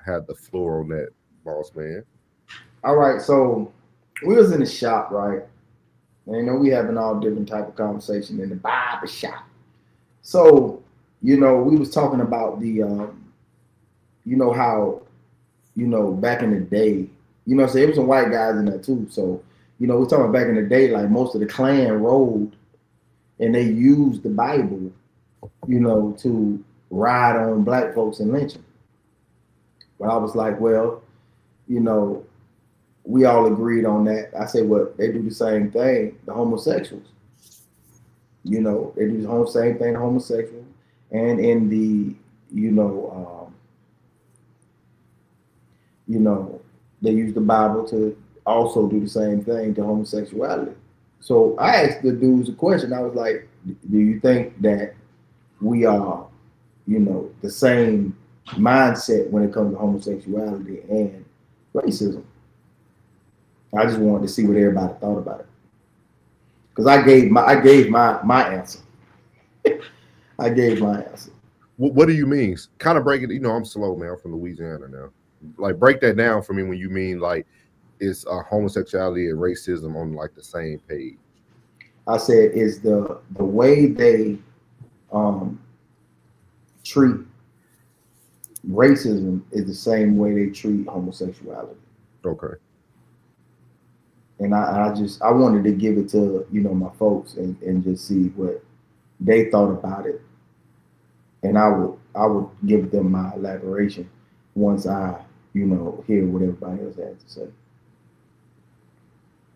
have the floor on that, boss man. All right, so we was in the shop, right? And you know, we having all different type of conversation in the barber shop. So, you know, we was talking about the you know, how, you know, back in the day, you know, so there was some white guys in there too. So, you know, we're talking back in the day, like most of the Klan rode and they used the Bible, you know, to ride on black folks and lynch them. But I was like, well, you know, we all agreed on that. I said, well, they do the same thing, the homosexuals. You know, they do the same thing, the homosexual, and in the, you know, they use the Bible to also do the same thing to homosexuality. So I asked the dudes a question. I was like, do you think that we are, you know, the same mindset when it comes to homosexuality and racism? I just wanted to see what everybody thought about it. Because I gave my answer. I gave my answer. What do you mean? Kind of break it. You know, I'm slow, man. I'm from Louisiana now. Like, break that down for me when you mean like it's homosexuality and racism on like the same page. I said is the way they treat racism is the same way they treat homosexuality. Okay. And I wanted to give it to, you know, my folks and just see what they thought about it. And I would give them my elaboration once I, you know, hear what everybody else has to say.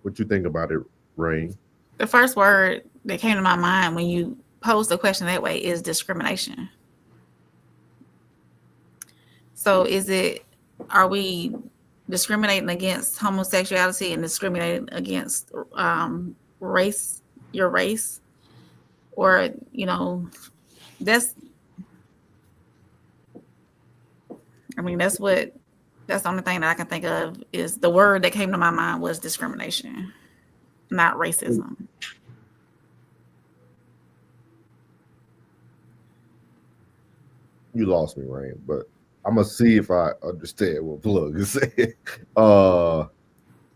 What you think about it, Rain? The first word that came to my mind when you posed the question that way is discrimination. So are we discriminating against homosexuality and discriminating against race, your race? Or, that's the only thing that I can think of is the word that came to my mind was discrimination, not racism. You lost me, Rain, but I'm gonna see if I understand what Plug is saying. So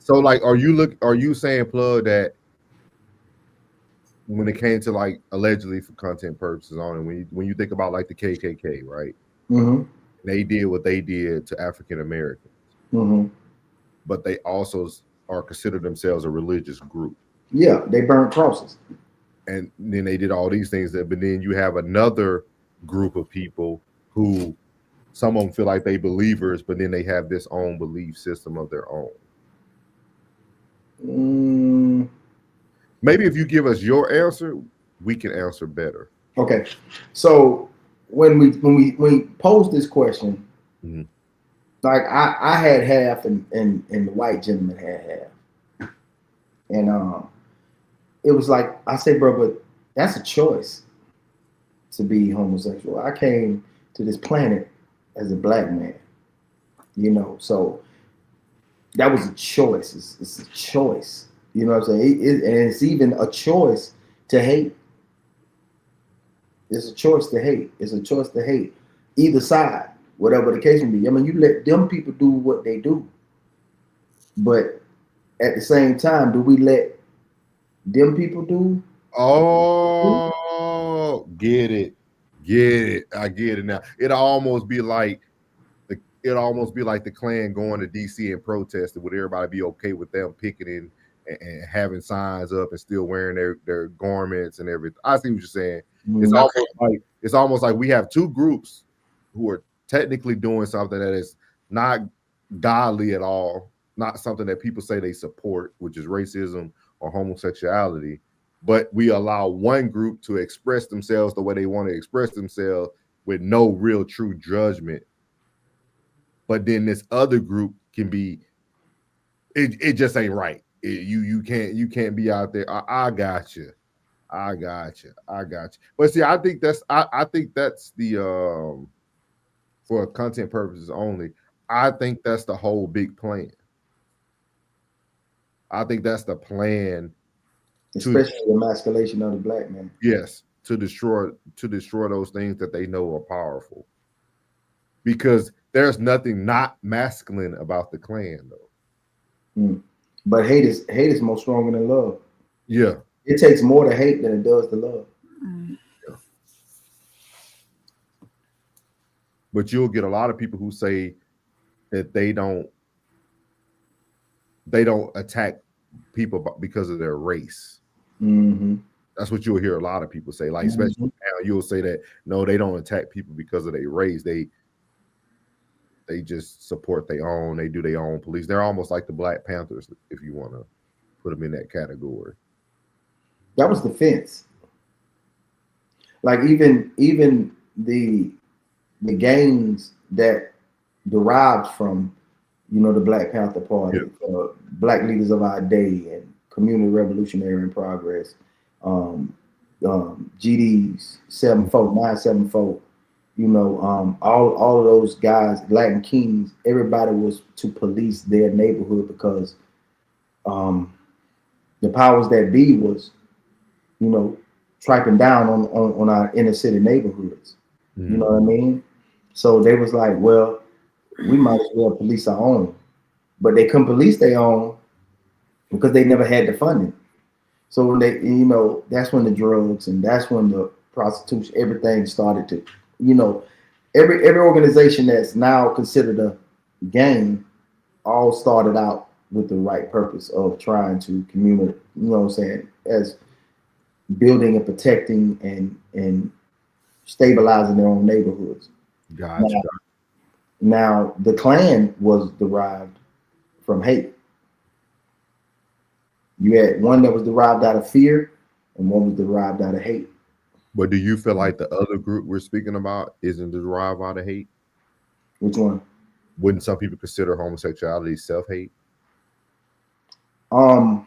like, are you saying, Plug, that when it came to like allegedly for content purposes only, when you think about like the KKK, right? Mm-hmm. They did what they did to African Americans, Mm-hmm. but they also are considered themselves a religious group. Yeah, they burned crosses. And then they did all these things but then you have another group of people who some of them feel like they believers, but then they have this own belief system of their own. Maybe if you give us your answer, we can answer better. Okay, so when we posed this question, mm-hmm. like I had half and the white gentleman had half, and it was like I said, bro, but that's a choice to be homosexual. I came to this planet as a black man, so that was a choice. It's a choice, you know what I'm saying? And it's even a choice to hate. It's a choice to hate. It's a choice to hate either side, whatever the case may be. I mean, you let them people do what they do, but at the same time, do we let them people do? Oh, get it. I get it now. It'll almost be like the Klan going to DC and protesting. Would everybody be okay with them picketing and having signs up and still wearing their garments and everything? I see what you're saying. It's almost like we have two groups who are technically doing something that is not godly at all, not something that people say they support, which is racism or homosexuality. But we allow one group to express themselves the way they want to express themselves with no real true judgment. But then this other group can be, it just ain't right. You can't be out there. I got you. But see, I think that's the for content purposes only. I think that's the whole big plan. I think that's the plan. Especially the emasculation of the black man. Yes, to destroy those things that they know are powerful. Because there's nothing not masculine about the Klan, though. But hate is more stronger than love. Yeah. It takes more to hate than it does to love. Yeah. But you'll get a lot of people who say that they don't attack people because of their race. Mm-hmm. That's what you'll hear a lot of people say. Like, especially now, you'll say that no, they don't attack people because of their race. They just support their own. They do their own police. They're almost like the Black Panthers, if you want to put them in that category. That was defense. Like even the gains that derived from the Black Panther Party, Black Leaders of Our Day, and Community Revolutionary in Progress, GDs 974. All of those guys, Latin Kings, everybody was to police their neighborhood because the powers that be was, triping down on our inner city neighborhoods. Mm-hmm. You know what I mean? So they was like, well, we might as well police our own. But they couldn't police their own because they never had the funding. So when they, that's when the drugs and that's when the prostitution, everything started to, every organization that's now considered a gang all started out with the right purpose of trying to communicate, as building and protecting and stabilizing their own neighborhoods. Gotcha. Now the Klan was derived from hate. You had one that was derived out of fear, and one was derived out of hate. But do you feel like the other group we're speaking about isn't derived out of hate? Which one? Wouldn't some people consider homosexuality self-hate? I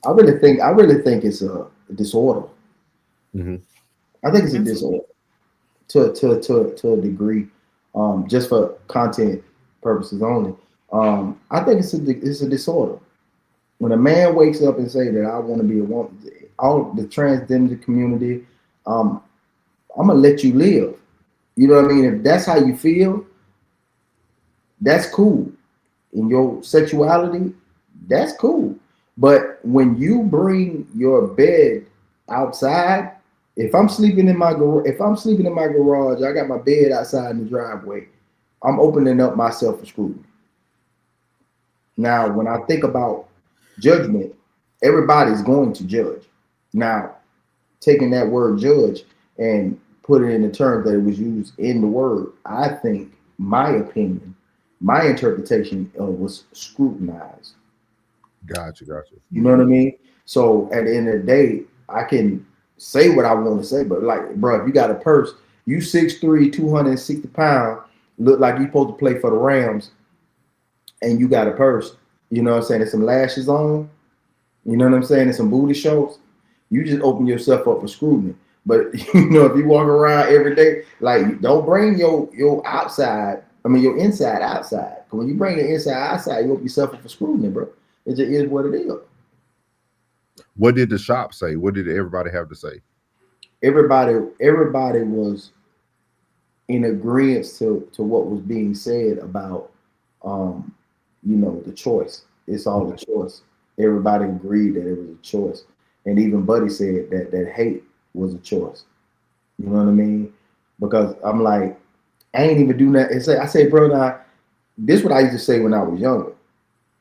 really think it's a disorder. Mm-hmm. I think it's a disorder to a degree, just for content purposes only. I think it's a disorder. When a man wakes up and say that I want to be a woman, all the transgender community, I'm gonna let you live. You know what I mean? If that's how you feel, that's cool. In your sexuality, that's cool. But when you bring your bed outside, if I'm sleeping in my garage, I got my bed outside in the driveway, I'm opening up myself for scrutiny. Now, when I think about judgment, everybody's going to judge. Now, taking that word judge and put it in the terms that it was used in the word, I think my opinion, my interpretation was scrutinized. Gotcha. You know what I mean? So at the end of the day, I can say what I want to say, but like, bro, if you got a purse, you 6'3", 260 pounds, look like you supposed to play for the Rams, and you got a purse, you know what I'm saying, and some lashes on, you know what I'm saying, and some booty shorts, you just open yourself up for scrutiny. But you know, if you walk around every day, like, don't bring your inside outside. Because when you bring the inside outside, you open yourself up for scrutiny, bro. It just is what it is. What did the shop say? What did everybody have to say? Everybody was in agreement to what was being said about the choice. It's all a choice. Everybody agreed that it was a choice. And even Buddy said that hate was a choice. You know what I mean? Because I'm like, I ain't even do that. I say, bro, now, this is what I used to say when I was younger.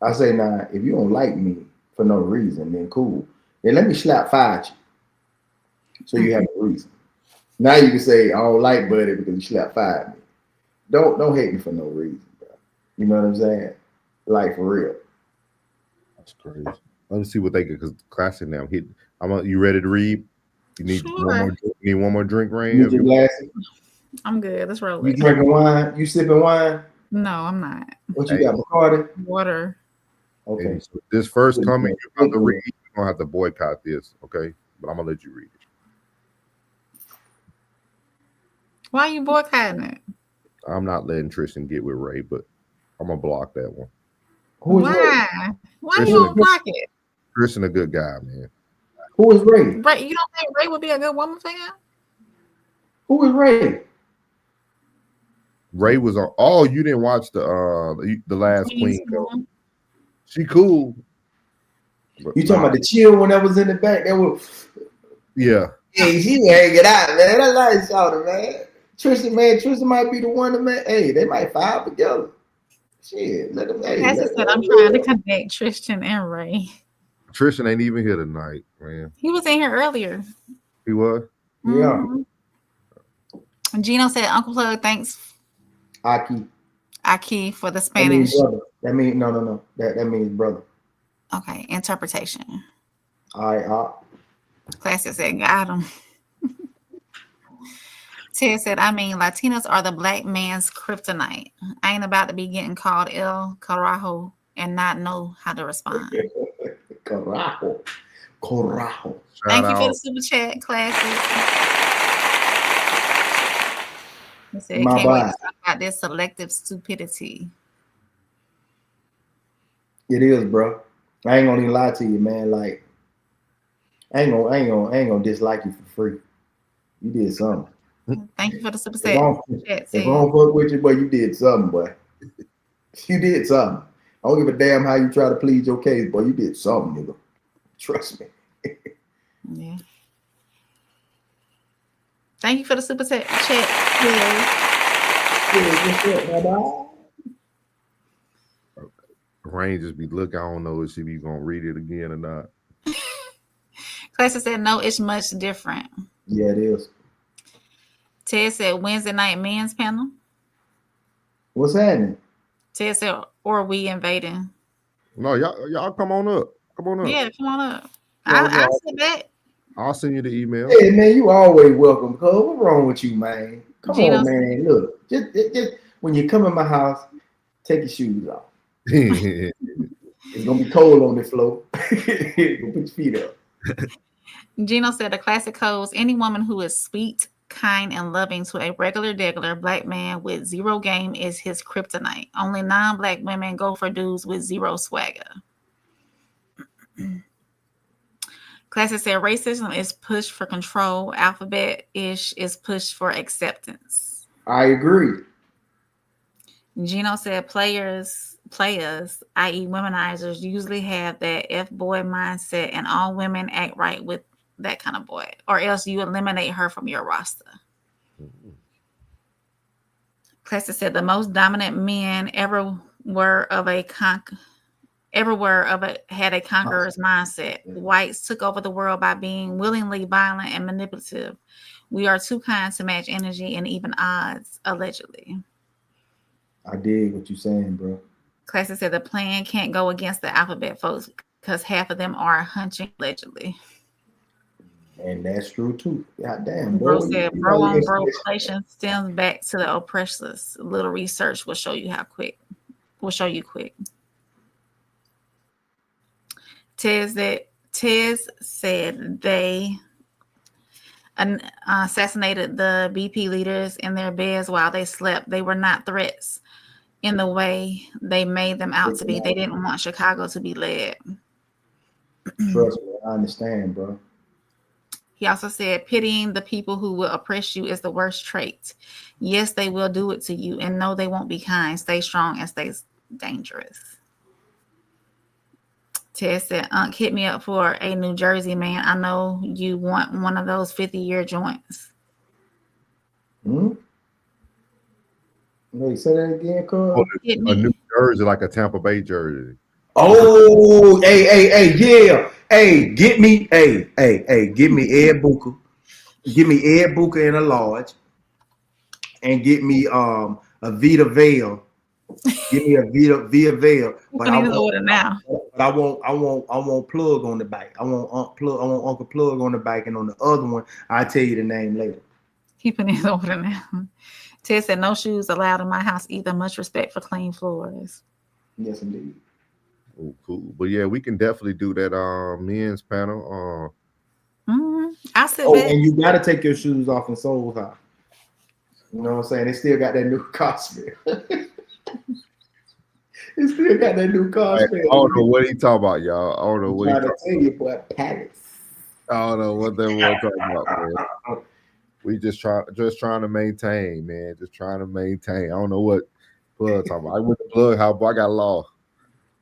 I say, now, if you don't like me for no reason, then cool. Then let me slap fight you. So you have a reason. Now you can say, I don't like Buddy because you slap fight me. Don't hate me for no reason, bro. You know what I'm saying? Like, for real. That's crazy. Let me see what they get, because classic now. You ready to read? You need one more drink, Rain? You need your glasses? I'm good. Let's roll You it. drinking wine? You sipping wine? No, I'm not. What you got, Bacardi? Water. Okay. And so this first comment you're about to read, you're gonna have to boycott this, okay? But I'm gonna let you read it. Why are you boycotting it? I'm not letting Tristan get with Ray, but I'm gonna block that one. Why? Why you gonna block it? Tristan a good guy, man. Who is Ray? Ray, you don't think Ray would be a good woman for him? Who is Ray? Ray was on. Oh, you didn't watch the last Queen though. She cool. You talking about the chill one that was in the back? That was yeah. Hey, she hanging out, man. That light shouter, man. Tristan might be the one that man. Hey, they might file together. Shit, let them. Hey, As I said, I'm trying to connect Tristan and Ray. Tristan ain't even here tonight, man. He was in here earlier. He was? Yeah. Gino said, Uncle Plug, thanks. Aki for the Spanish. That means no. That means brother. Okay, interpretation. All right. Classic said, got him. Ted said, I mean, Latinos are the black man's kryptonite. I ain't about to be getting called El Carajo and not know how to respond. Carajo. Thank you for the super chat, Classic. He said, can't wait to talk about this selective stupidity. It is, bro. I ain't gonna even lie to you, man. Like, I ain't gonna dislike you for free. You did something. Thank you for the super chat. If I don't fuck with you, boy, you did something, boy. You did something. I don't give a damn how you try to plead your case, boy. You did something, nigga. Trust me. Yeah. Thank you for the super chat. Rain just be look. I don't know if she be gonna read it again or not. Classic said, no, it's much different. Yeah, it is. Ted said, Wednesday night men's panel. What's happening? Ted said, or we invading? No, y'all come on up. Come on up. Yeah, come on up. Yeah, I'll sit back. I'll send you the email. Hey man, you always welcome. Cuz what's wrong with you, man? Come Gino, on, man. Look, just when you come in my house, take your shoes off. It's gonna be cold on the floor. Put your feet up. Gino said the classic codes: any woman who is sweet, kind, and loving to a regular black man with zero game is his kryptonite. Only non-black women go for dudes with zero swagger. Classic said racism is pushed for control. Alphabet-ish is pushed for acceptance. I agree. Gino said players, i.e. womenizers, usually have that F-boy mindset and all women act right with that kind of boy, or else you eliminate her from your roster. Classic said the most dominant men ever had a conqueror's mindset. Whites took over the world by being willingly violent and manipulative. We are too kind to match energy and even odds, allegedly. I dig what you're saying, bro. Classic said the plan can't go against the alphabet folks because half of them are hunching, allegedly. And that's true too. God damn, Bro bro. said bro on bro relations stems back to the oppressors. Little research will show you quick. Tez said they assassinated the BP leaders in their beds while they slept. They were not threats in the way they made them out to be. They didn't want Chicago to be led. Trust me, I understand, bro. He also said pitying the people who will oppress you is the worst trait. Yes, they will do it to you, and no, they won't be kind. Stay strong and stay dangerous. Ted said, Unc, hit me up for a New Jersey man. I know you want one of those 50-year joints. Wait, say that again, Carl. A New Jersey, like a Tampa Bay jersey. Oh, hey, yeah. Hey, get me Ed Booker. Give me Ed Booker in a large. And get me a Vita Vale. Give me a Vita Vale. But I want Plug on the back. I want Uncle Plug on the back, and on the other one, I'll tell you the name later. Keeping it order now. Ted said no shoes allowed in my house either. Much respect for clean floors. Yes, indeed. Oh, cool. But yeah, we can definitely do that men's panel. I sit back. And you gotta take your shoes off in Soul's house. You know what I'm saying? They still got that new costume. They still got that new costume. I don't know what he talking about, y'all. I don't know what he talking tell you, boy, Palace. I don't know what they were talking about, man. We just trying to maintain, man. Just trying to maintain. I don't know what Plug talking about. I went to Plug house, boy. I got lost.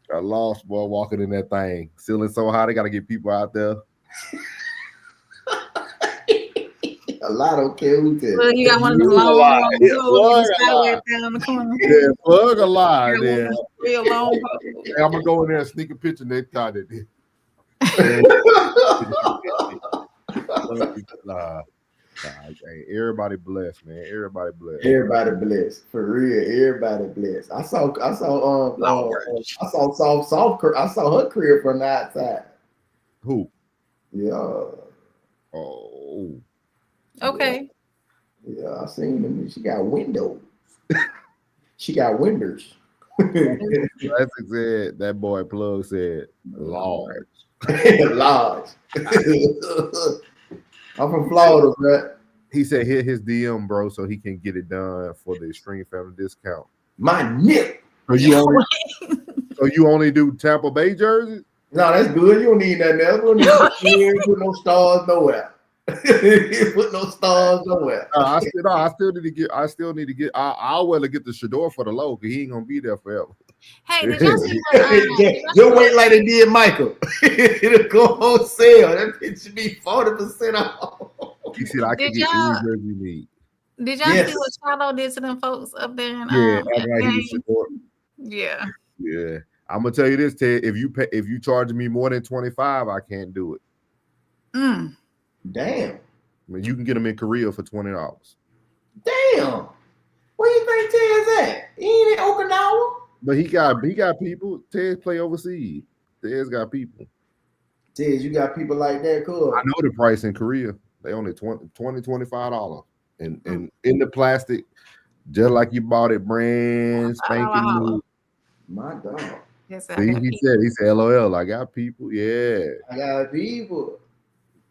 Got lost, boy, walking in that thing. Ceiling so high, they got to get people out there. A lot don't care who tell. Well, you got one of the long down the corner. Yeah, Plug a lie. Yeah. Real long. Hey, I'm gonna go in there and sneak a picture next time. Hey, everybody blessed, man. Everybody blessed. Everybody blessed. For real. Everybody blessed. I saw her career from the outside. Who? Yeah. Oh. Okay. Yeah, I seen them. She got windows. She got windows. That's exact. That boy Plug said large. Large. I'm from Florida, bro. He said hit his DM, bro, so he can get it done for the Extreme Family discount. My nip. So you only do Tampa Bay jerseys? No, that's good. You don't need nothing else. You don't put no stars nowhere. Put no stars nowhere. I still need to get. I'll well get the Shador for the low because he ain't gonna be there forever. Hey, did y'all see You'll wait like they did Michael. It'll go on sale. That bitch should be 40% off. He said I can get any jersey you need. Did y'all see what Charlo did to them folks up there? Yeah. I'm gonna tell you this, Ted. If you charge me more than 25, I can't do it. Damn. I mean, you can get them in Korea for $20. Damn. Where you think Ted's at? He ain't in Okinawa. But he got people. Tez play overseas. Tez got people. Tez, you got people like that, cool. I know the price in Korea. They only $25. And in the plastic, just like you bought it, brand spanking new. My dog. Yes, See, he said, LOL. I got people. Yeah. I got people.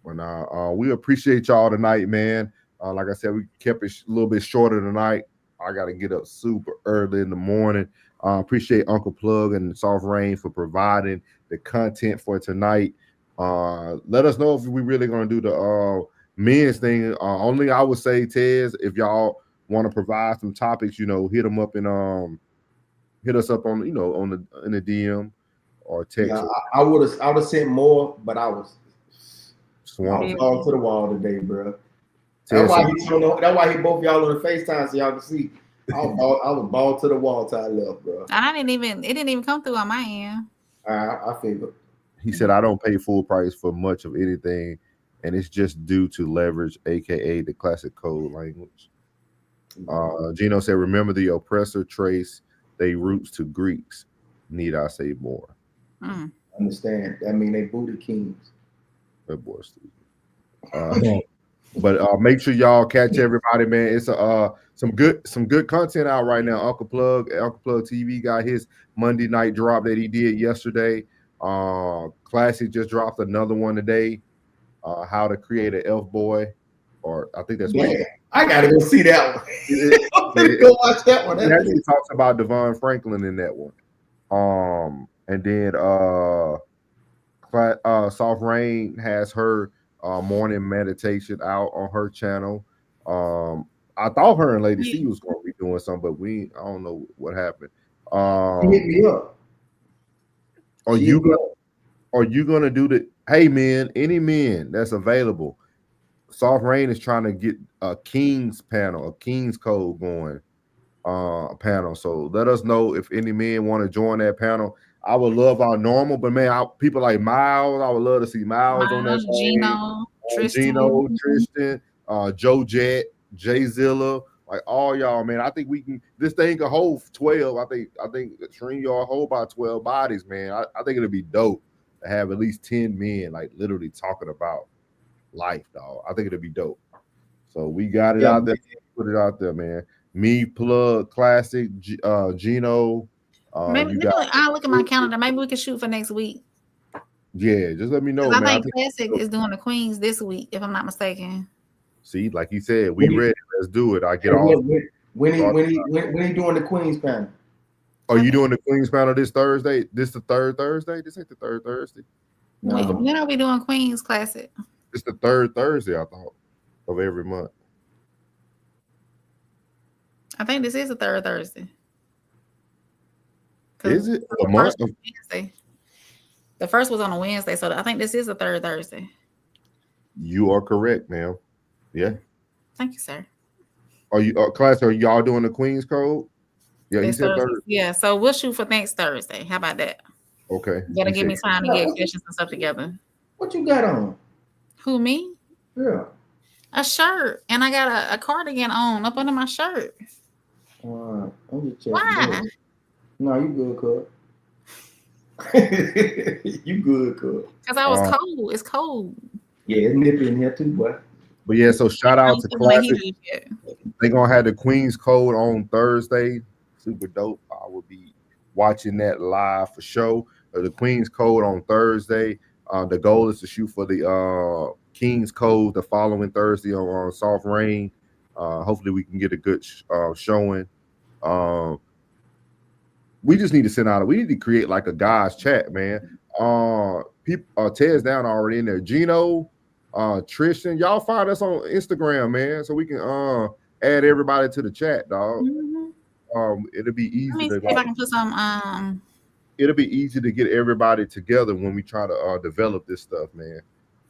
Well, we appreciate y'all tonight, man. Like I said, we kept it a little bit shorter tonight. I got to get up super early in the morning. Appreciate Uncle Plug and Soft Rain for providing the content for tonight. Let us know if we really going to do the men's thing. Only I would say, Tez, if y'all want to provide some topics, hit them up and hit us up on in the DM or text. Yeah, I would have sent more, but I was swamped. All to the wall today, bro. That's why he both y'all on the FaceTime so y'all can see. I was ball to the wall till I left, bro. And it didn't even come through on my end. I figured. He said, I don't pay full price for much of anything, and it's just due to leverage, aka the classic code language. Gino said, remember the oppressor trace they roots to Greeks. Need I say more? Understand. I mean, they booty kings. That boy stupid. But make sure y'all catch everybody, man. It's some good content out right now. Uncle Plug TV got his Monday night drop that he did yesterday. Classic just dropped another one today. How to create an elf boy, or I think that's what I gotta go see that one. I'm gonna go watch that one. He actually talks about Devon Franklin in that one. And then Soft Rain has her morning meditation out on her channel. I thought her and Lady C was going to be doing something, but I don't know what happened. She hit me up. Are you gonna do the hey man, any men that's available? Soft Rain is trying to get a King's panel, a King's Code going panel. So let us know if any men want to join that panel. I would love our normal, but man, people like Miles, I would love to see Miles on that Gino, Tristan, Joe Jet, Jay Zilla, like all y'all, man. I think we can. This thing can hold 12. I think Shreen y'all hold about 12 bodies, man. I think it'll be dope to have at least 10 men, like literally talking about life, dog. I think it'll be dope. So we got it out there. Put it out there, man. Me, Plug, Classic, Gino. Maybe I'll look at my calendar. Maybe we can shoot for next week. Yeah, just let me know, man. I think Classic is doing the Queens this week, if I'm not mistaken. See, like you said, we ready. Let's do it. I get all. When he doing the Queens panel? Are you doing the Queens panel this Thursday? This the third Thursday? This ain't the third Thursday. No. When are we doing Queens Classic? It's the third Thursday, I thought, of every month. I think this is the third Thursday. Is it a month? Wednesday. The first was on a Wednesday, so I think this is the third Thursday. You are correct, ma'am. Yeah. Thank you, sir. Are you class? Are y'all doing the Queen's Code? Yeah, This he said Thursday. Thursday. Yeah, so we'll shoot for next Thursday. How about that? Okay. You gotta give me time to get questions and stuff together. What you got on? Who, me? Yeah. A shirt, and I got a cardigan on up under my shirt. I'm just checking. Why? No, you good, cuz. You good, cuz. Because I was cold. It's cold. Yeah, it's nippy in here too, boy. But yeah, so shout out to Classic. They're gonna have the Queen's Code on Thursday. Super dope. I will be watching that live for show. The Queen's Code on Thursday. The goal is to shoot for the King's Code the following Thursday on Soft Rain. Hopefully we can get a good showing. We just need to send out. We need to create like a guys chat, man. People, Ted's down already in there. Gino, Tristan, y'all find us on Instagram, man, so we can add everybody to the chat, dog. Mm-hmm. It'll be easy. Let me see if I can put some. It'll be easy to get everybody together when we try to develop this stuff, man.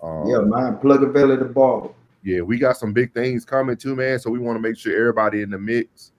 Yeah, man. Plug a belly the ball. Yeah, we got some big things coming too, man. So we want to make sure everybody in the mix.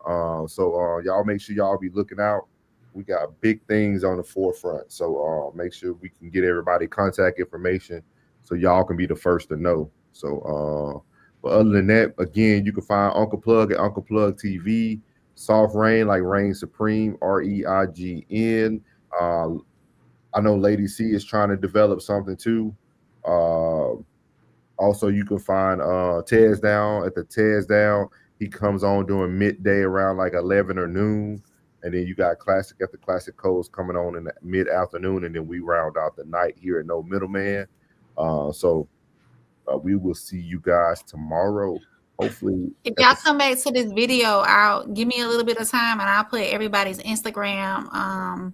So y'all make sure y'all be looking out. We got big things on the forefront. So make sure we can get everybody contact information so y'all can be the first to know. So but other than that, again, you can find Uncle Plug at Uncle Plug TV. Soft Rain, like Reign Supreme, REIGN. I know Lady C is trying to develop something too. Also, you can find Tez Down at the Tez Down. He comes on during midday around like 11 or noon. And then you got Classic at the Classic Codes coming on in the mid-afternoon. And then we round out the night here at No Middleman. So we will see you guys tomorrow. Hopefully. If y'all come back to this video, I'll give me a little bit of time and I'll put everybody's Instagram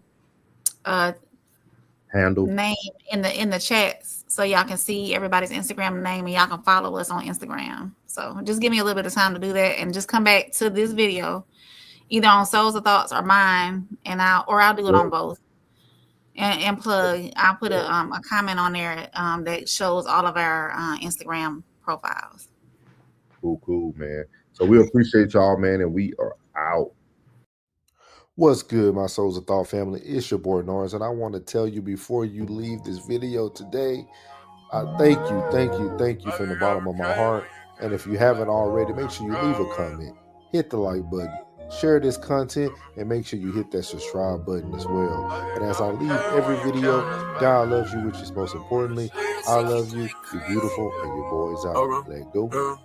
handle name in the chats so y'all can see everybody's Instagram name and y'all can follow us on Instagram. So just give me a little bit of time to do that and just come back to this video either on Souls of Thoughts or mine, and I'll do it on both. And plug, I'll put a comment on there that shows all of our Instagram profiles. Cool, man. So we appreciate y'all, man, and we are out. What's good, my Souls of Thought family? It's your boy Norris, and I want to tell you before you leave this video today, thank you from the bottom of my heart. And if you haven't already, make sure you leave a comment, hit the like button, share this content, and make sure you hit that subscribe button as well. And as I leave every video, God loves you, which is most importantly. I love you. You're beautiful, and your boy's out. Let go.